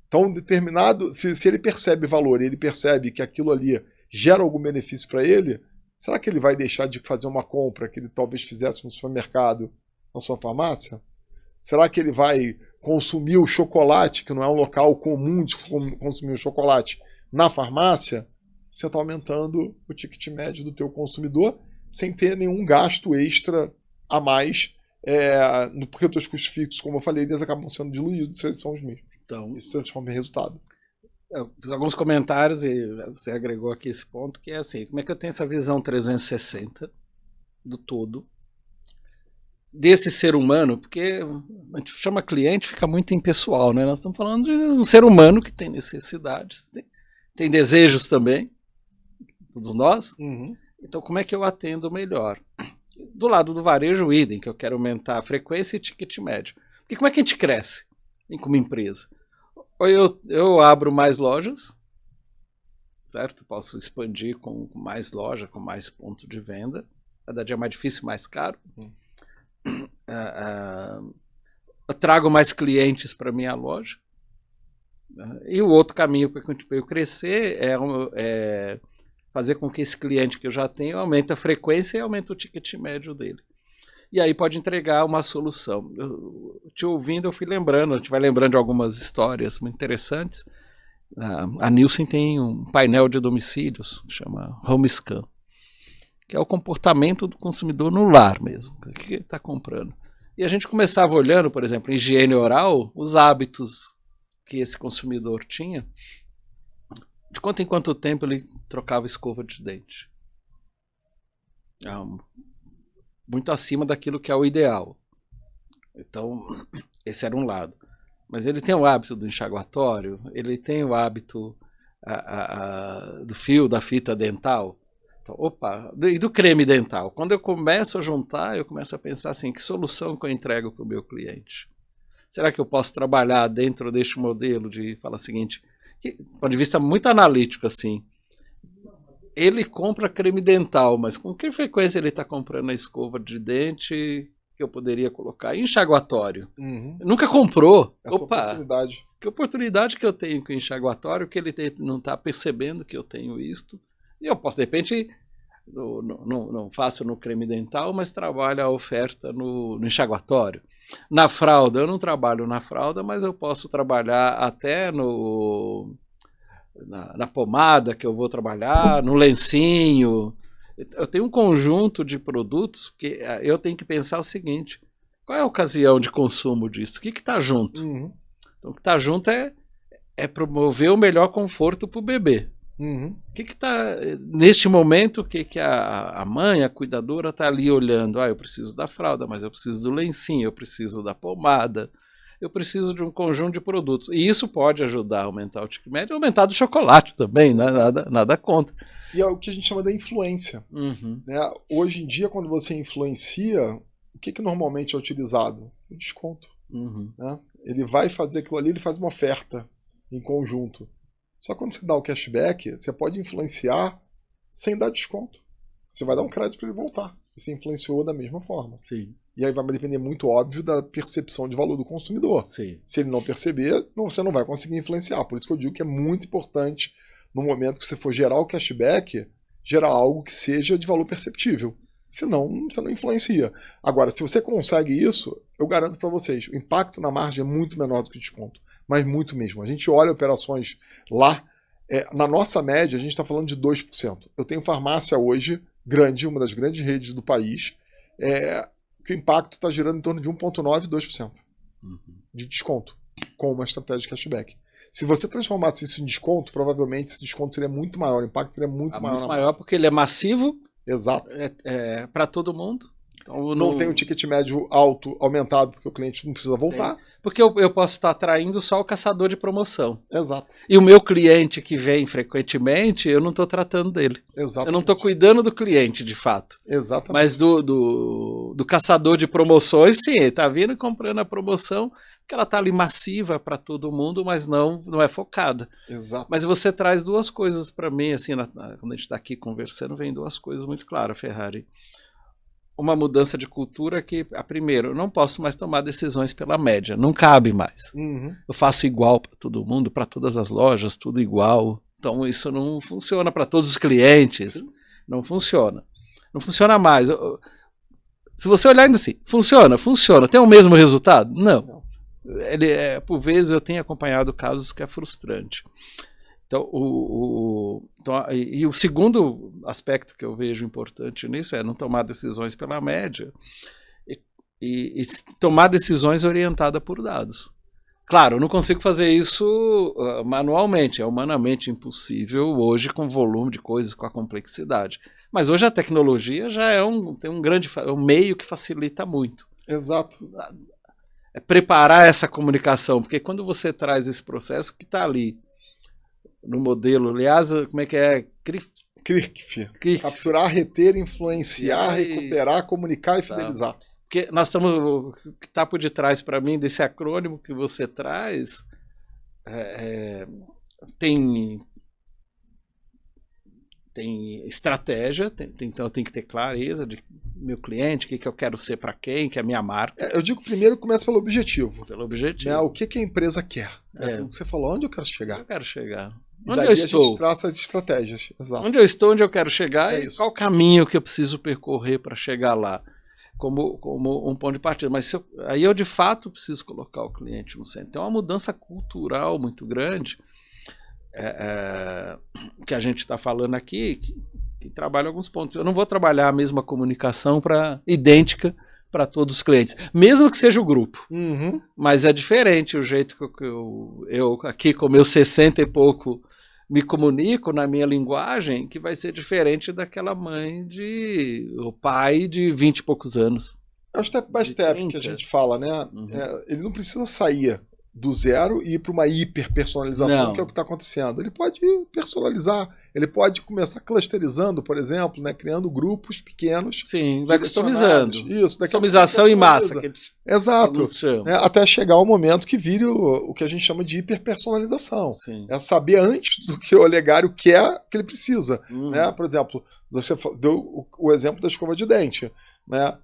Então, determinado, se ele percebe valor, ele percebe que aquilo ali gera algum benefício para ele, será que ele vai deixar de fazer uma compra que ele talvez fizesse no supermercado, na sua farmácia? Será que ele vai consumir o chocolate, que não é um local comum de consumir o chocolate, na farmácia? Você está aumentando o ticket médio do teu consumidor sem ter nenhum gasto extra a mais, porque os teus custos fixos, como eu falei, eles acabam sendo diluídos, eles são os mesmos. Então, isso transforma em resultado. Eu fiz alguns comentários e você agregou aqui esse ponto, que é assim, como é que eu tenho essa visão 360 do todo, desse ser humano, porque a gente chama cliente, fica muito impessoal, né? Nós estamos falando de um ser humano que tem necessidades, tem desejos também, todos nós. Então como é que eu atendo melhor? Do lado do varejo, o idem, que eu quero aumentar a frequência e ticket médio. Porque como é que a gente cresce como empresa? Ou eu abro mais lojas, certo? Posso expandir com mais loja, com mais ponto de venda. Cada dia é mais difícil, mais caro. Eu trago mais clientes para minha loja. E o outro caminho para eu crescer é fazer com que esse cliente que eu já tenho aumente a frequência e aumente o ticket médio dele. E aí pode entregar uma solução. Te ouvindo, eu fui lembrando, a gente vai lembrando de algumas histórias muito interessantes. A Nielsen tem um painel de domicílios, chama HomeScan, que é o comportamento do consumidor no lar mesmo, o que ele está comprando. E a gente começava olhando, por exemplo, em higiene oral, os hábitos que esse consumidor tinha, de quanto em quanto tempo ele trocava escova de dente. Muito acima daquilo que é o ideal. Então, esse era um lado. Mas ele tem o hábito do enxaguatório, ele tem o hábito do fio, da fita dental. Então, e do creme dental. Quando eu começo a juntar, eu começo a pensar assim, que solução que eu entrego para o meu cliente? Será que eu posso trabalhar dentro deste modelo de falar o seguinte, que, do ponto de vista muito analítico, assim, ele compra creme dental, mas com que frequência ele está comprando a escova de dente que eu poderia colocar? Enxaguatório. Nunca comprou. Oportunidade. Que oportunidade que eu tenho com o enxaguatório, que ele não está percebendo que eu tenho isto. E eu posso, de repente, não faço no creme dental, mas trabalho a oferta no enxaguatório. Na fralda, eu não trabalho na fralda, mas eu posso trabalhar até na pomada que eu vou trabalhar, no lencinho. Eu tenho um conjunto de produtos que eu tenho que pensar o seguinte, qual é a ocasião de consumo disso? O que está junto? Então, o que está junto é promover o melhor conforto para o bebê. Que tá, neste momento, o que a mãe, a cuidadora, está ali olhando? Eu preciso da fralda, mas eu preciso do lencinho, eu preciso da pomada, eu preciso de um conjunto de produtos. E isso pode ajudar a aumentar o ticket médio, aumentar do chocolate também, né? Nada contra. E é o que a gente chama de influência. Né? Hoje em dia, quando você influencia, o que normalmente é utilizado? O desconto. Né? Ele vai fazer aquilo ali, ele faz uma oferta em conjunto. Só quando você dá o cashback, você pode influenciar sem dar desconto. Você vai dar um crédito para ele voltar. Você influenciou da mesma forma. Sim. E aí vai depender muito, óbvio, da percepção de valor do consumidor. Sim. Se ele não perceber, você não vai conseguir influenciar. Por isso que eu digo que é muito importante, no momento que você for gerar o cashback, gerar algo que seja de valor perceptível. Senão, você não influencia. Agora, se você consegue isso, eu garanto para vocês, o impacto na margem é muito menor do que o desconto. Mas muito mesmo. A gente olha operações lá, na nossa média, a gente está falando de 2%. Eu tenho farmácia hoje, grande, uma das grandes redes do país, que o impacto está girando em torno de 1,9%, 2% de desconto, com uma estratégia de cashback. Se você transformasse isso em desconto, provavelmente esse desconto seria muito maior, o impacto seria muito maior. Muito maior porque ele é massivo. Exato. Para todo mundo. Então, não tem um ticket médio alto aumentado, porque o cliente não precisa voltar. Porque eu posso estar atraindo só o caçador de promoção. Exato. E o meu cliente que vem frequentemente, eu não estou tratando dele. Exatamente. Eu não estou cuidando do cliente, de fato. Exatamente. Mas do caçador de promoções, sim, ele está vindo e comprando a promoção, que ela está ali massiva para todo mundo, mas não é focada. Exato. Mas você traz duas coisas para mim, assim, quando a gente está aqui conversando, vem duas coisas muito claras, Ferrari. Uma mudança de cultura que, primeiro, eu não posso mais tomar decisões pela média, não cabe mais. Eu faço igual para todo mundo, para todas as lojas, tudo igual. Então isso não funciona para todos os clientes. Sim. Não funciona. Não funciona mais. Se você olhar ainda assim, funciona. Tem o mesmo resultado? Não. Por vezes eu tenho acompanhado casos que é frustrante. Então, o segundo aspecto que eu vejo importante nisso é não tomar decisões pela média e tomar decisões orientadas por dados. Claro, eu não consigo fazer isso manualmente, é humanamente impossível hoje com o volume de coisas, com a complexidade. Mas hoje a tecnologia já tem um meio que facilita muito. Exato. É preparar essa comunicação, porque quando você traz esse processo que está ali, no modelo, aliás, como é que é? CRIF. Capturar, reter, influenciar, recuperar, comunicar e fidelizar. Porque nós estamos, o que está por detrás para mim desse acrônimo que você traz, tem estratégia, então tem que ter clareza de meu cliente, o que eu quero ser para quem, que é a minha marca. Eu digo primeiro começa pelo objetivo. Pelo objetivo. O que a empresa quer. Você falou, onde eu quero chegar? Onde eu quero chegar. Onde eu estou? A gente traça as estratégias. Exato. Onde eu estou, onde eu quero chegar e qual caminho que eu preciso percorrer para chegar lá, como um ponto de partida. Mas aí eu, de fato, preciso colocar o cliente no centro. Então, é uma mudança cultural muito grande que a gente está falando aqui, que trabalha alguns pontos. Eu não vou trabalhar a mesma comunicação idêntica para todos os clientes, mesmo que seja o grupo. Mas é diferente o jeito que eu aqui com meus 60 e pouco me comunico na minha linguagem, que vai ser diferente daquela mãe o pai de 20 e poucos anos. É o step by step que a gente fala, né? Ele não precisa sair do zero e ir para uma hiperpersonalização, que é o que está acontecendo. Ele pode personalizar, ele pode começar clusterizando, por exemplo, né, criando grupos pequenos. Sim, vai customizando. Isso, customização em massa. Exato. Até chegar ao momento que vire o que a gente chama de hiperpersonalização. Sim. É saber antes do que o olegário quer que ele precisa. Né? Por exemplo, você deu o exemplo da escova de dente. Né?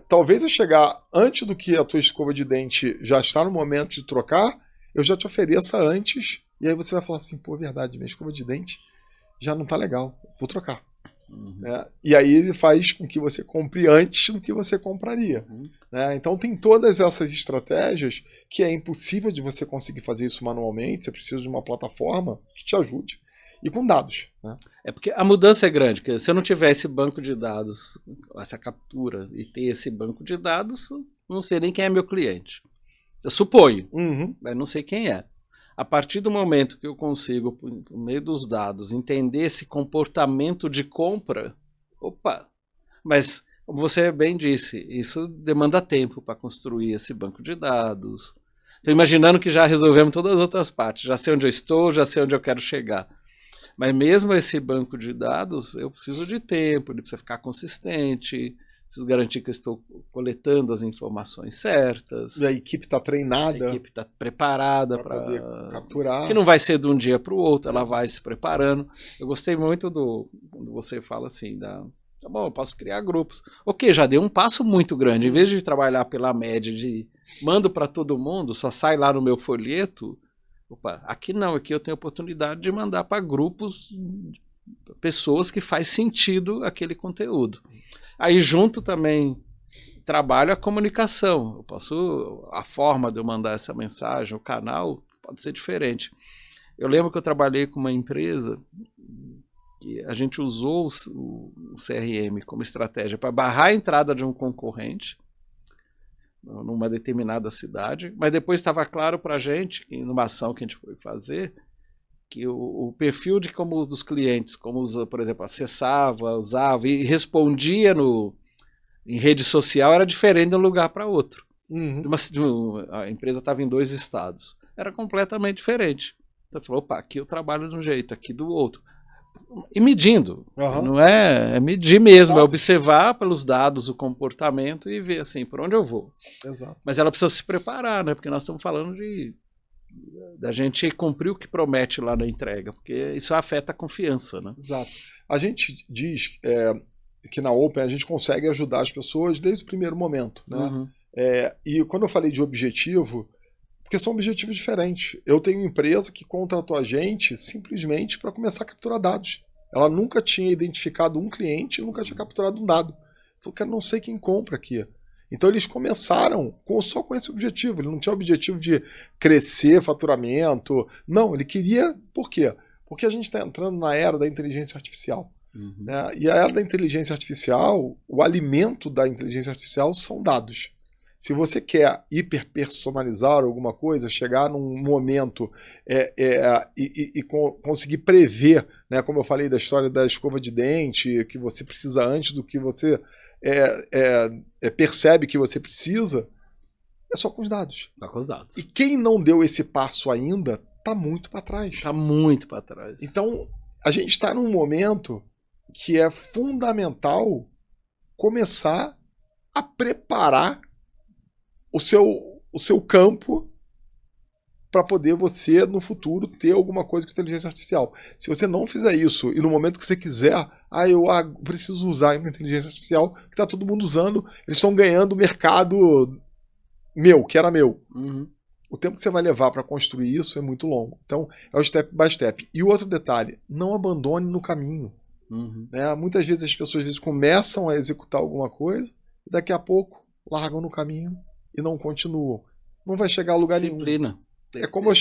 Talvez eu chegar antes do que a tua escova de dente já está no momento de trocar, eu já te ofereça antes, e aí você vai falar assim, pô, verdade, minha escova de dente já não tá legal, vou trocar. E aí ele faz com que você compre antes do que você compraria. Então tem todas essas estratégias que é impossível de você conseguir fazer isso manualmente, você precisa de uma plataforma que te ajude. E com dados. Né? Porque a mudança é grande, porque se eu não tiver esse banco de dados, essa captura, e ter esse banco de dados, não sei nem quem é meu cliente. Eu suponho, mas não sei quem é. A partir do momento que eu consigo, por meio dos dados, entender esse comportamento de compra, opa, mas, como você bem disse, isso demanda tempo para construir esse banco de dados. Estou imaginando que já resolvemos todas as outras partes, já sei onde eu estou, já sei onde eu quero chegar. Mas mesmo esse banco de dados, eu preciso de tempo, ele precisa ficar consistente, preciso garantir que eu estou coletando as informações certas. E a equipe está treinada. A equipe está preparada para poder capturar. Que não vai ser de um dia para o outro, ela vai se preparando. Eu gostei muito quando você fala assim, tá bom, eu posso criar grupos. Ok, já deu um passo muito grande. Em vez de trabalhar pela média de mando para todo mundo, só sai lá no meu folheto. Opa, aqui não, aqui eu tenho a oportunidade de mandar para grupos, pessoas que faz sentido aquele conteúdo. Aí junto também trabalho a comunicação. A forma de eu mandar essa mensagem, o canal, pode ser diferente. Eu lembro que eu trabalhei com uma empresa que a gente usou o CRM como estratégia para barrar a entrada de um concorrente numa determinada cidade, mas depois estava claro para a gente, numa ação que a gente foi fazer, que o perfil dos clientes, como, por exemplo, acessava, usava e respondia em rede social era diferente de um lugar para outro. A empresa estava em 2 estados. Era completamente diferente. Então você falou, opa, aqui eu trabalho de um jeito, aqui do outro. E medindo. Não é medir mesmo, é observar pelos dados o comportamento e ver assim, por onde eu vou. Exato. Mas ela precisa se preparar, né? Porque nós estamos falando da gente cumprir o que promete lá na entrega, porque isso afeta a confiança, né? Exato. A gente diz que na Open a gente consegue ajudar as pessoas desde o primeiro momento, né? E quando eu falei de objetivo, porque são objetivos diferentes. Eu tenho uma empresa que contratou a gente simplesmente para começar a capturar dados. Ela nunca tinha identificado um cliente, nunca tinha capturado um dado. Falei, cara, não sei quem compra aqui. Então eles começaram só com esse objetivo. Ele não tinha o objetivo de crescer faturamento. Não, ele queria... Por quê? Porque a gente está entrando na era da inteligência artificial. Né? E a era da inteligência artificial, o alimento da inteligência artificial são dados. Se você quer hiperpersonalizar alguma coisa, chegar num momento e conseguir prever, né, como eu falei da história da escova de dente, que você precisa antes do que você percebe que você precisa, é só com os dados. Só com os dados. E quem não deu esse passo ainda está muito para trás. Está muito para trás. Então, a gente está num momento que é fundamental começar a preparar o seu campo para poder você, no futuro, ter alguma coisa com inteligência artificial. Se você não fizer isso e no momento que você quiser, eu preciso usar a inteligência artificial, que está todo mundo usando, eles estão ganhando o mercado que era meu. O tempo que você vai levar para construir isso é muito longo. Então, é o step by step. E o outro detalhe, não abandone no caminho. Né? Muitas vezes as pessoas começam a executar alguma coisa e daqui a pouco largam no caminho e não continuam. Não vai chegar a lugar Disciplina. nenhum. É como eu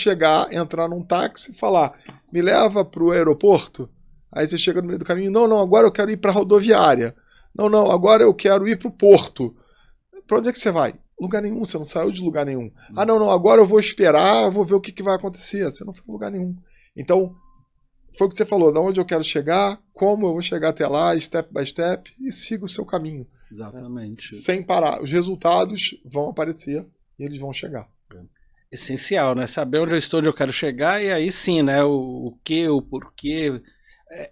entrar num táxi e falar, me leva para o aeroporto, aí você chega no meio do caminho, não, agora eu quero ir para a rodoviária. Não, agora eu quero ir para o porto. Para onde é que você vai? Lugar nenhum, você não saiu de lugar nenhum. Não, agora eu vou esperar, vou ver o que vai acontecer. Você não foi em lugar nenhum. Então, foi o que você falou, de onde eu quero chegar, como eu vou chegar até lá, step by step, e siga o seu caminho. Exatamente. Sem parar. Os resultados vão aparecer e eles vão chegar. Essencial, né? Saber onde eu estou, onde eu quero chegar, e aí sim, né? O que, o porquê.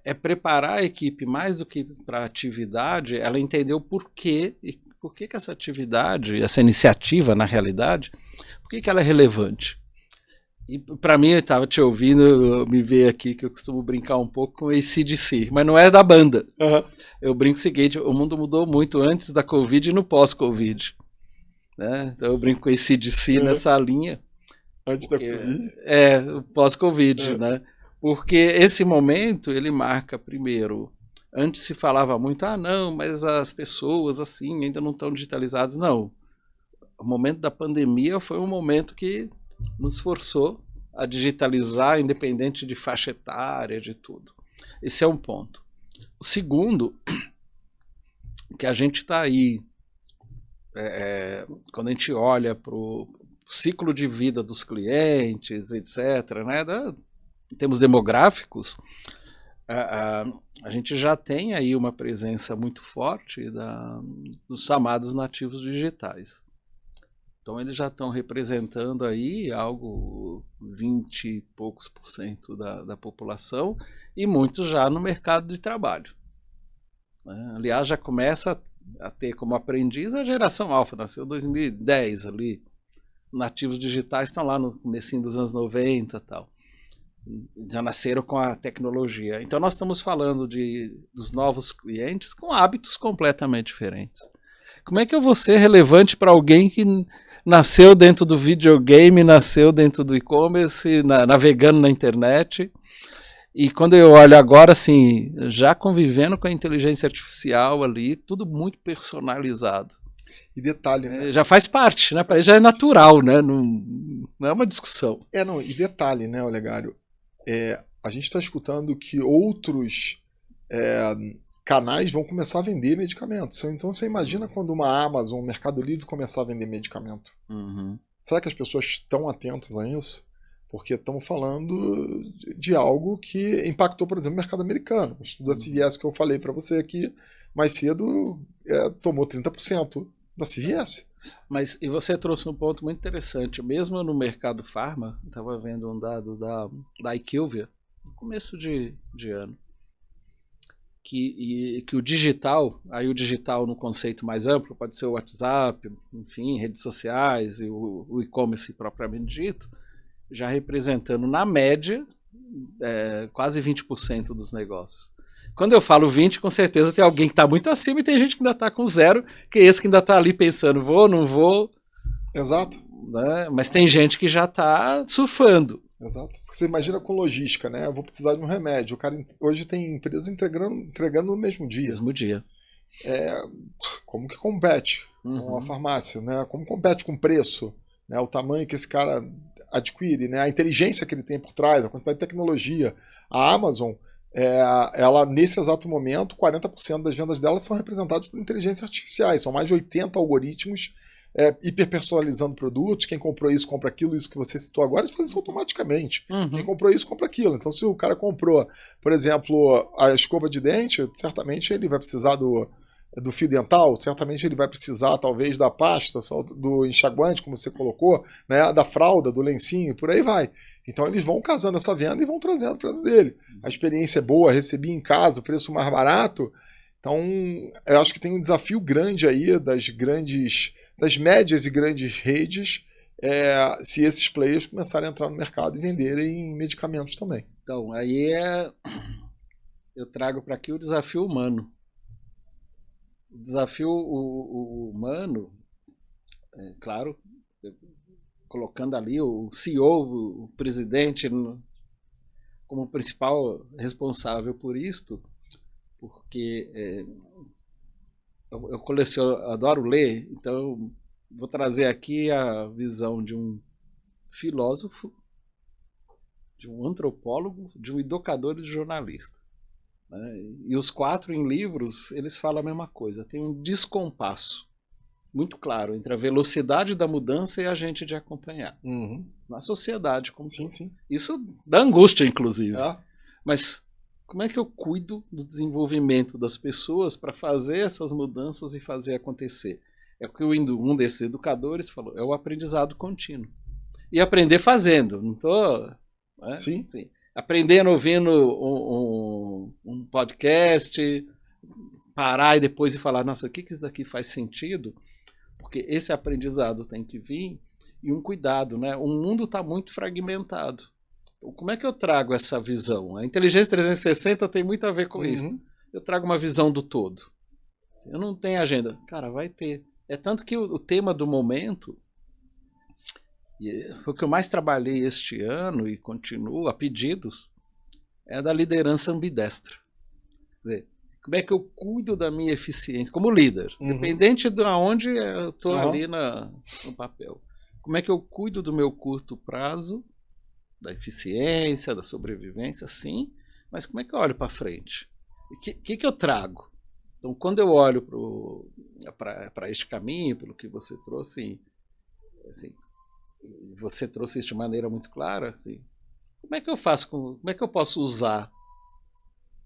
É preparar a equipe mais do que para a atividade, ela entender o porquê e por que essa atividade, essa iniciativa, na realidade, por que ela é relevante. E para mim, eu estava te ouvindo, me veio aqui que eu costumo brincar um pouco com AC/DC, mas não é da banda. Eu brinco o seguinte, o mundo mudou muito antes da Covid e no pós-Covid. Né? Então eu brinco com AC/DC nessa linha. Antes da Covid? O pós-Covid, né? Porque esse momento, ele marca primeiro... Antes se falava muito, não, mas as pessoas assim ainda não estão digitalizadas. Não. O momento da pandemia foi um momento que nos forçou a digitalizar, independente de faixa etária, de tudo. Esse é um ponto. O segundo, que a gente está aí, quando a gente olha para o ciclo de vida dos clientes, etc., né? Em termos demográficos, a gente já tem aí uma presença muito forte dos chamados nativos digitais. Então eles já estão representando aí algo 20 e poucos por cento da população e muitos já no mercado de trabalho. Aliás, já começa a ter como aprendiz a geração alfa, nasceu em 2010 ali. Nativos digitais estão lá no comecinho dos anos 90 e tal. Já nasceram com a tecnologia. Então nós estamos falando dos novos clientes com hábitos completamente diferentes. Como é que eu vou ser relevante para alguém que nasceu dentro do videogame, nasceu dentro do e-commerce, navegando na internet? E quando eu olho agora, assim, já convivendo com a inteligência artificial ali, tudo muito personalizado. E detalhe, né? Já faz parte, né? Para ele já é natural, né? Não é uma discussão. Não, e detalhe, né, Olegário? A gente está escutando que outros canais vão começar a vender medicamentos. Então você imagina quando uma Amazon, um Mercado Livre começar a vender medicamento. Uhum. Será que as pessoas estão atentas a isso? Porque estamos falando de algo que impactou, por exemplo, o mercado americano. O estudo da CVS que eu falei para você aqui mais cedo tomou 30% da CVS. Mas e você trouxe um ponto muito interessante. Mesmo no mercado farma, estava vendo um dado da IQVIA, no começo de ano, que o digital, aí o digital no conceito mais amplo, pode ser o WhatsApp, enfim, redes sociais e o e-commerce propriamente dito, já representando, na média, quase 20% dos negócios. Quando eu falo 20, com certeza tem alguém que está muito acima e tem gente que ainda está com zero, que é esse que ainda está ali pensando, vou, não vou. Exato. Né? Mas tem gente que já está surfando. Exato. Porque você imagina com logística, né? Eu vou precisar de um remédio. O cara hoje tem empresas entregando no mesmo dia. Mesmo dia. Como que compete com a farmácia, né? Como compete com o preço, né? O tamanho que esse cara adquire, né? A inteligência que ele tem por trás, a quantidade de tecnologia. A Amazon, ela nesse exato momento, 40% das vendas dela são representadas por inteligências artificiais. São mais de 80 algoritmos hiperpersonalizando produtos. Quem comprou isso, compra aquilo. Isso que você citou agora, eles fazem isso automaticamente. Quem comprou isso, compra aquilo. Então, se o cara comprou, por exemplo, a escova de dente, certamente ele vai precisar do fio dental, certamente ele vai precisar, talvez, da pasta, do enxaguante, como você colocou, né, da fralda, do lencinho, por aí vai. Então eles vão casando essa venda e vão trazendo para dentro dele. A experiência é boa, recebi em casa, preço mais barato. Então, eu acho que tem um desafio grande aí das médias e grandes redes, se esses players começarem a entrar no mercado e venderem medicamentos também. Então, aí eu trago para aqui o desafio humano. O desafio humano, claro, colocando ali o CEO, o presidente, como principal responsável por isto, porque eu coleciono, adoro ler, então eu vou trazer aqui a visão de um filósofo, de um antropólogo, de um educador e de jornalista. Né? E os quatro em livros, eles falam a mesma coisa. Tem um descompasso muito claro entre a velocidade da mudança e a gente de acompanhar. Na sociedade. Sim. Isso dá angústia, inclusive. Mas como é que eu cuido do desenvolvimento das pessoas para fazer essas mudanças e fazer acontecer? É o que um desses educadores falou, é o aprendizado contínuo. E aprender fazendo. Não estou... Sim. Aprendendo ouvindo um podcast, parar e depois falar, nossa, o que isso daqui faz sentido? Porque esse aprendizado tem que vir, e um cuidado, né? O mundo está muito fragmentado. Então, como é que eu trago essa visão? A inteligência 360 tem muito a ver com isso. Eu trago uma visão do todo. Eu não tenho agenda. Cara, vai ter. É tanto que o tema do momento, o que eu mais trabalhei este ano e continuo a pedidos, é da liderança ambidestra. Quer dizer, como é que eu cuido da minha eficiência como líder, independente de onde eu estou ali no papel. Como é que eu cuido do meu curto prazo, da eficiência, da sobrevivência, sim, mas como é que eu olho para frente? O que eu trago? Então, quando eu olho para este caminho, pelo que você trouxe, assim, você trouxe isso de maneira muito clara, assim, como é que eu posso usar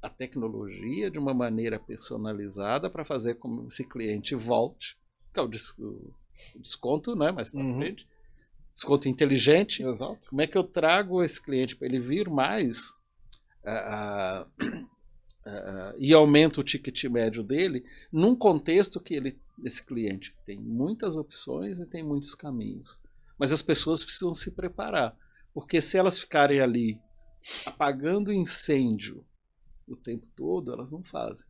a tecnologia de uma maneira personalizada para fazer com que esse cliente volte, que é o desconto, né, mais para frente, desconto inteligente. Exato. Como é que eu trago esse cliente para ele vir mais e aumento o ticket médio dele num contexto que esse cliente tem muitas opções e tem muitos caminhos. Mas as pessoas precisam se preparar, porque se elas ficarem ali apagando incêndio o tempo todo, elas não fazem.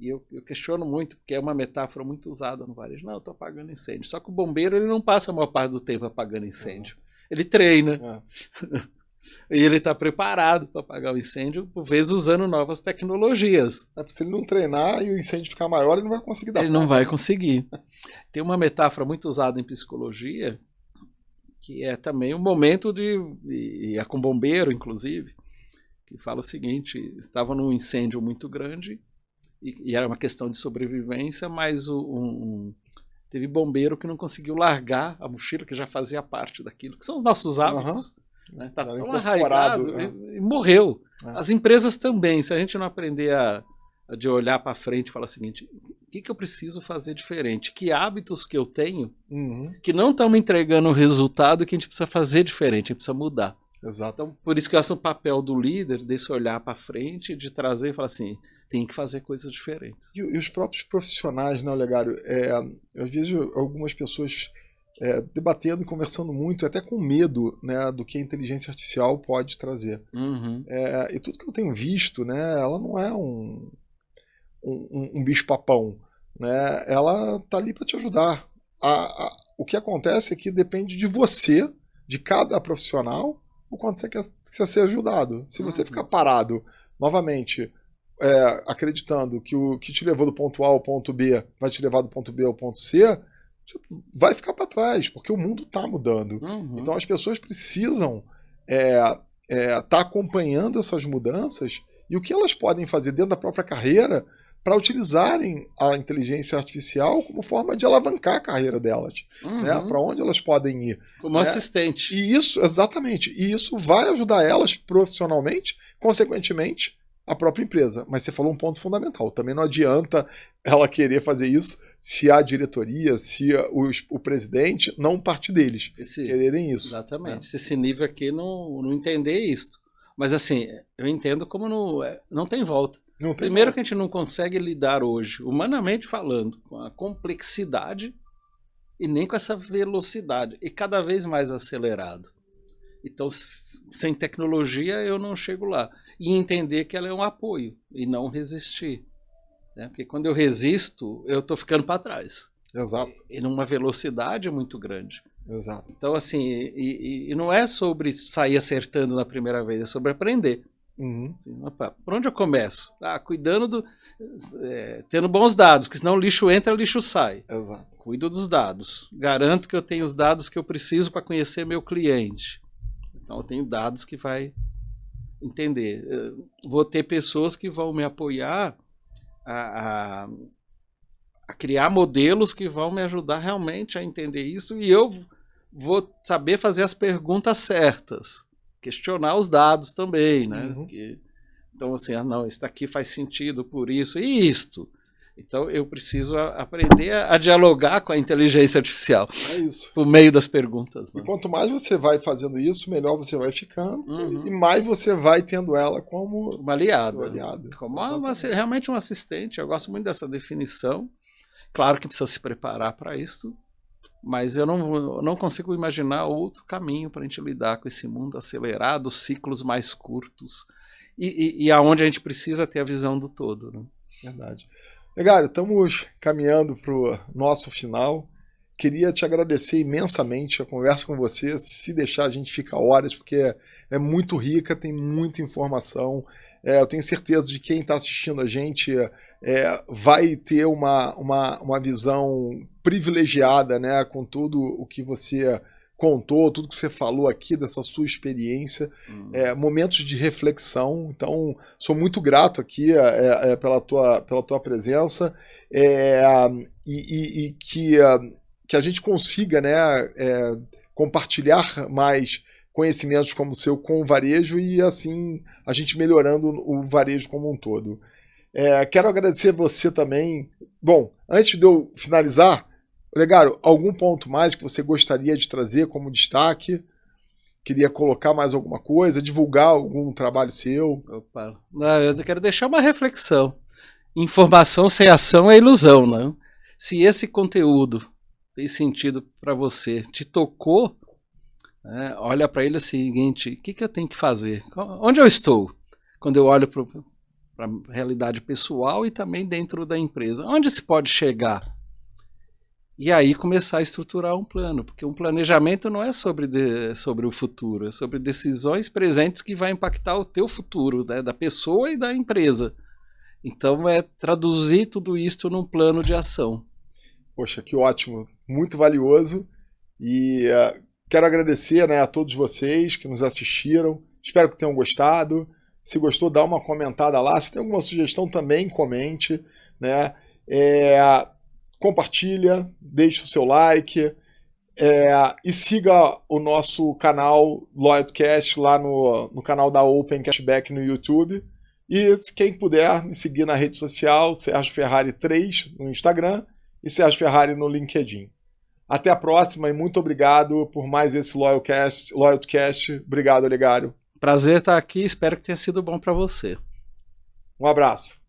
E eu questiono muito, porque é uma metáfora muito usada no varejo. Não, eu estou apagando incêndio. Só que o bombeiro ele não passa a maior parte do tempo apagando incêndio. Ele treina. E ele está preparado para apagar o incêndio, por vezes usando novas tecnologias. Se ele não treinar e o incêndio ficar maior, ele não vai conseguir dar. Ele não vai conseguir. Tem uma metáfora muito usada em psicologia, que é também um momento e é com bombeiro, inclusive, que fala o seguinte: estava num incêndio muito grande e era uma questão de sobrevivência, mas teve bombeiro que não conseguiu largar a mochila, que já fazia parte daquilo, que são os nossos hábitos. Está tão arraigado e morreu. As empresas também, se a gente não aprender de olhar para frente e falar o seguinte: o que eu preciso fazer diferente? Que hábitos que eu tenho que não estão me entregando o resultado que a gente precisa fazer diferente, a gente precisa mudar. Exato. Então, por isso que eu acho o papel do líder, desse olhar para frente, de trazer e falar assim, tem que fazer coisas diferentes. E os próprios profissionais, né, Olegário? Eu vejo algumas pessoas debatendo e conversando muito, até com medo, né, do que a inteligência artificial pode trazer. E tudo que eu tenho visto, né, ela não é um bicho-papão. Né? Ela está ali para te ajudar. O que acontece é que depende de você, de cada profissional, o quanto você quer ser ajudado. Se você ficar parado, novamente, acreditando que o que te levou do ponto A ao ponto B vai te levar do ponto B ao ponto C, você vai ficar para trás, porque o mundo está mudando. Então as pessoas precisam estar acompanhando essas mudanças e o que elas podem fazer dentro da própria carreira para utilizarem a inteligência artificial como forma de alavancar a carreira delas, né? Para onde elas podem ir. Como assistente. E isso, exatamente. E isso vai ajudar elas profissionalmente, consequentemente, a própria empresa. Mas você falou um ponto fundamental. Também não adianta ela querer fazer isso se a diretoria, se o presidente não parte deles quererem isso. Exatamente. Se esse nível aqui não entender isso. Mas assim, eu entendo como não tem volta. Primeiro que a gente não consegue lidar hoje, humanamente falando, com a complexidade e nem com essa velocidade. E cada vez mais acelerado. Então, sem tecnologia, eu não chego lá. E entender que ela é um apoio e não resistir. Né? Porque quando eu resisto, eu estou ficando para trás. Exato. E numa velocidade muito grande. Exato. Então, assim, e não é sobre sair acertando na primeira vez, é sobre aprender. Assim, opa, por onde eu começo? Cuidando tendo bons dados, porque senão lixo entra, lixo sai. Exato. Cuido dos dados. Garanto que eu tenho os dados que eu preciso para conhecer meu cliente. Então eu tenho dados que vai entender. Vou ter pessoas que vão me apoiar a criar modelos que vão me ajudar realmente a entender isso, e eu vou saber fazer as perguntas certas. Questionar os dados também, né? Então, assim, não, isso daqui faz sentido por isso e isto. Então, eu preciso aprender a dialogar com a inteligência artificial. É isso. Por meio das perguntas. Né? E quanto mais você vai fazendo isso, melhor você vai ficando e mais você vai tendo ela como uma aliada. Como realmente um assistente. Eu gosto muito dessa definição. Claro que precisa se preparar para isso. Mas eu não consigo imaginar outro caminho para a gente lidar com esse mundo acelerado, ciclos mais curtos, e aonde a gente precisa ter a visão do todo. Né? Verdade. Olegário, estamos caminhando para o nosso final. Queria te agradecer imensamente a conversa com você. Se deixar, a gente fica horas, porque é muito rica, tem muita informação. Eu tenho certeza de que quem está assistindo a gente vai ter uma visão privilegiada, né, com tudo o que você contou, tudo que você falou aqui dessa sua experiência, momentos de reflexão. Então, sou muito grato aqui pela tua presença e que a gente consiga, né, compartilhar mais conhecimentos como o seu com o varejo e assim a gente melhorando o varejo como um todo. Quero agradecer você também. Bom, antes de eu finalizar, Olegário, algum ponto mais que você gostaria de trazer como destaque? Queria colocar mais alguma coisa, divulgar algum trabalho seu? Opa. Não, eu quero deixar uma reflexão. Informação sem ação é ilusão, né? Se esse conteúdo fez sentido para você, te tocou, né, olha para ele o seguinte: o que eu tenho que fazer? Onde eu estou? Quando eu olho para a realidade pessoal e também dentro da empresa. Onde se pode chegar? E aí começar a estruturar um plano, porque um planejamento não é sobre o futuro, é sobre decisões presentes que vai impactar o teu futuro, né, da pessoa e da empresa. Então é traduzir tudo isso num plano de ação. Poxa, que ótimo, muito valioso. E quero agradecer, né, a todos vocês que nos assistiram. Espero que tenham gostado. Se gostou, dá uma comentada lá. Se tem alguma sugestão também, comente, né? Compartilha, deixe o seu like e siga o nosso canal LoyaltyCast lá no canal da Open Cashback no YouTube. E quem puder me seguir na rede social, Sérgio Ferrari 3 no Instagram e Sérgio Ferrari no LinkedIn. Até a próxima e muito obrigado por mais esse LoyaltyCast. Obrigado, Olegário. Prazer estar aqui, espero que tenha sido bom para você. Um abraço.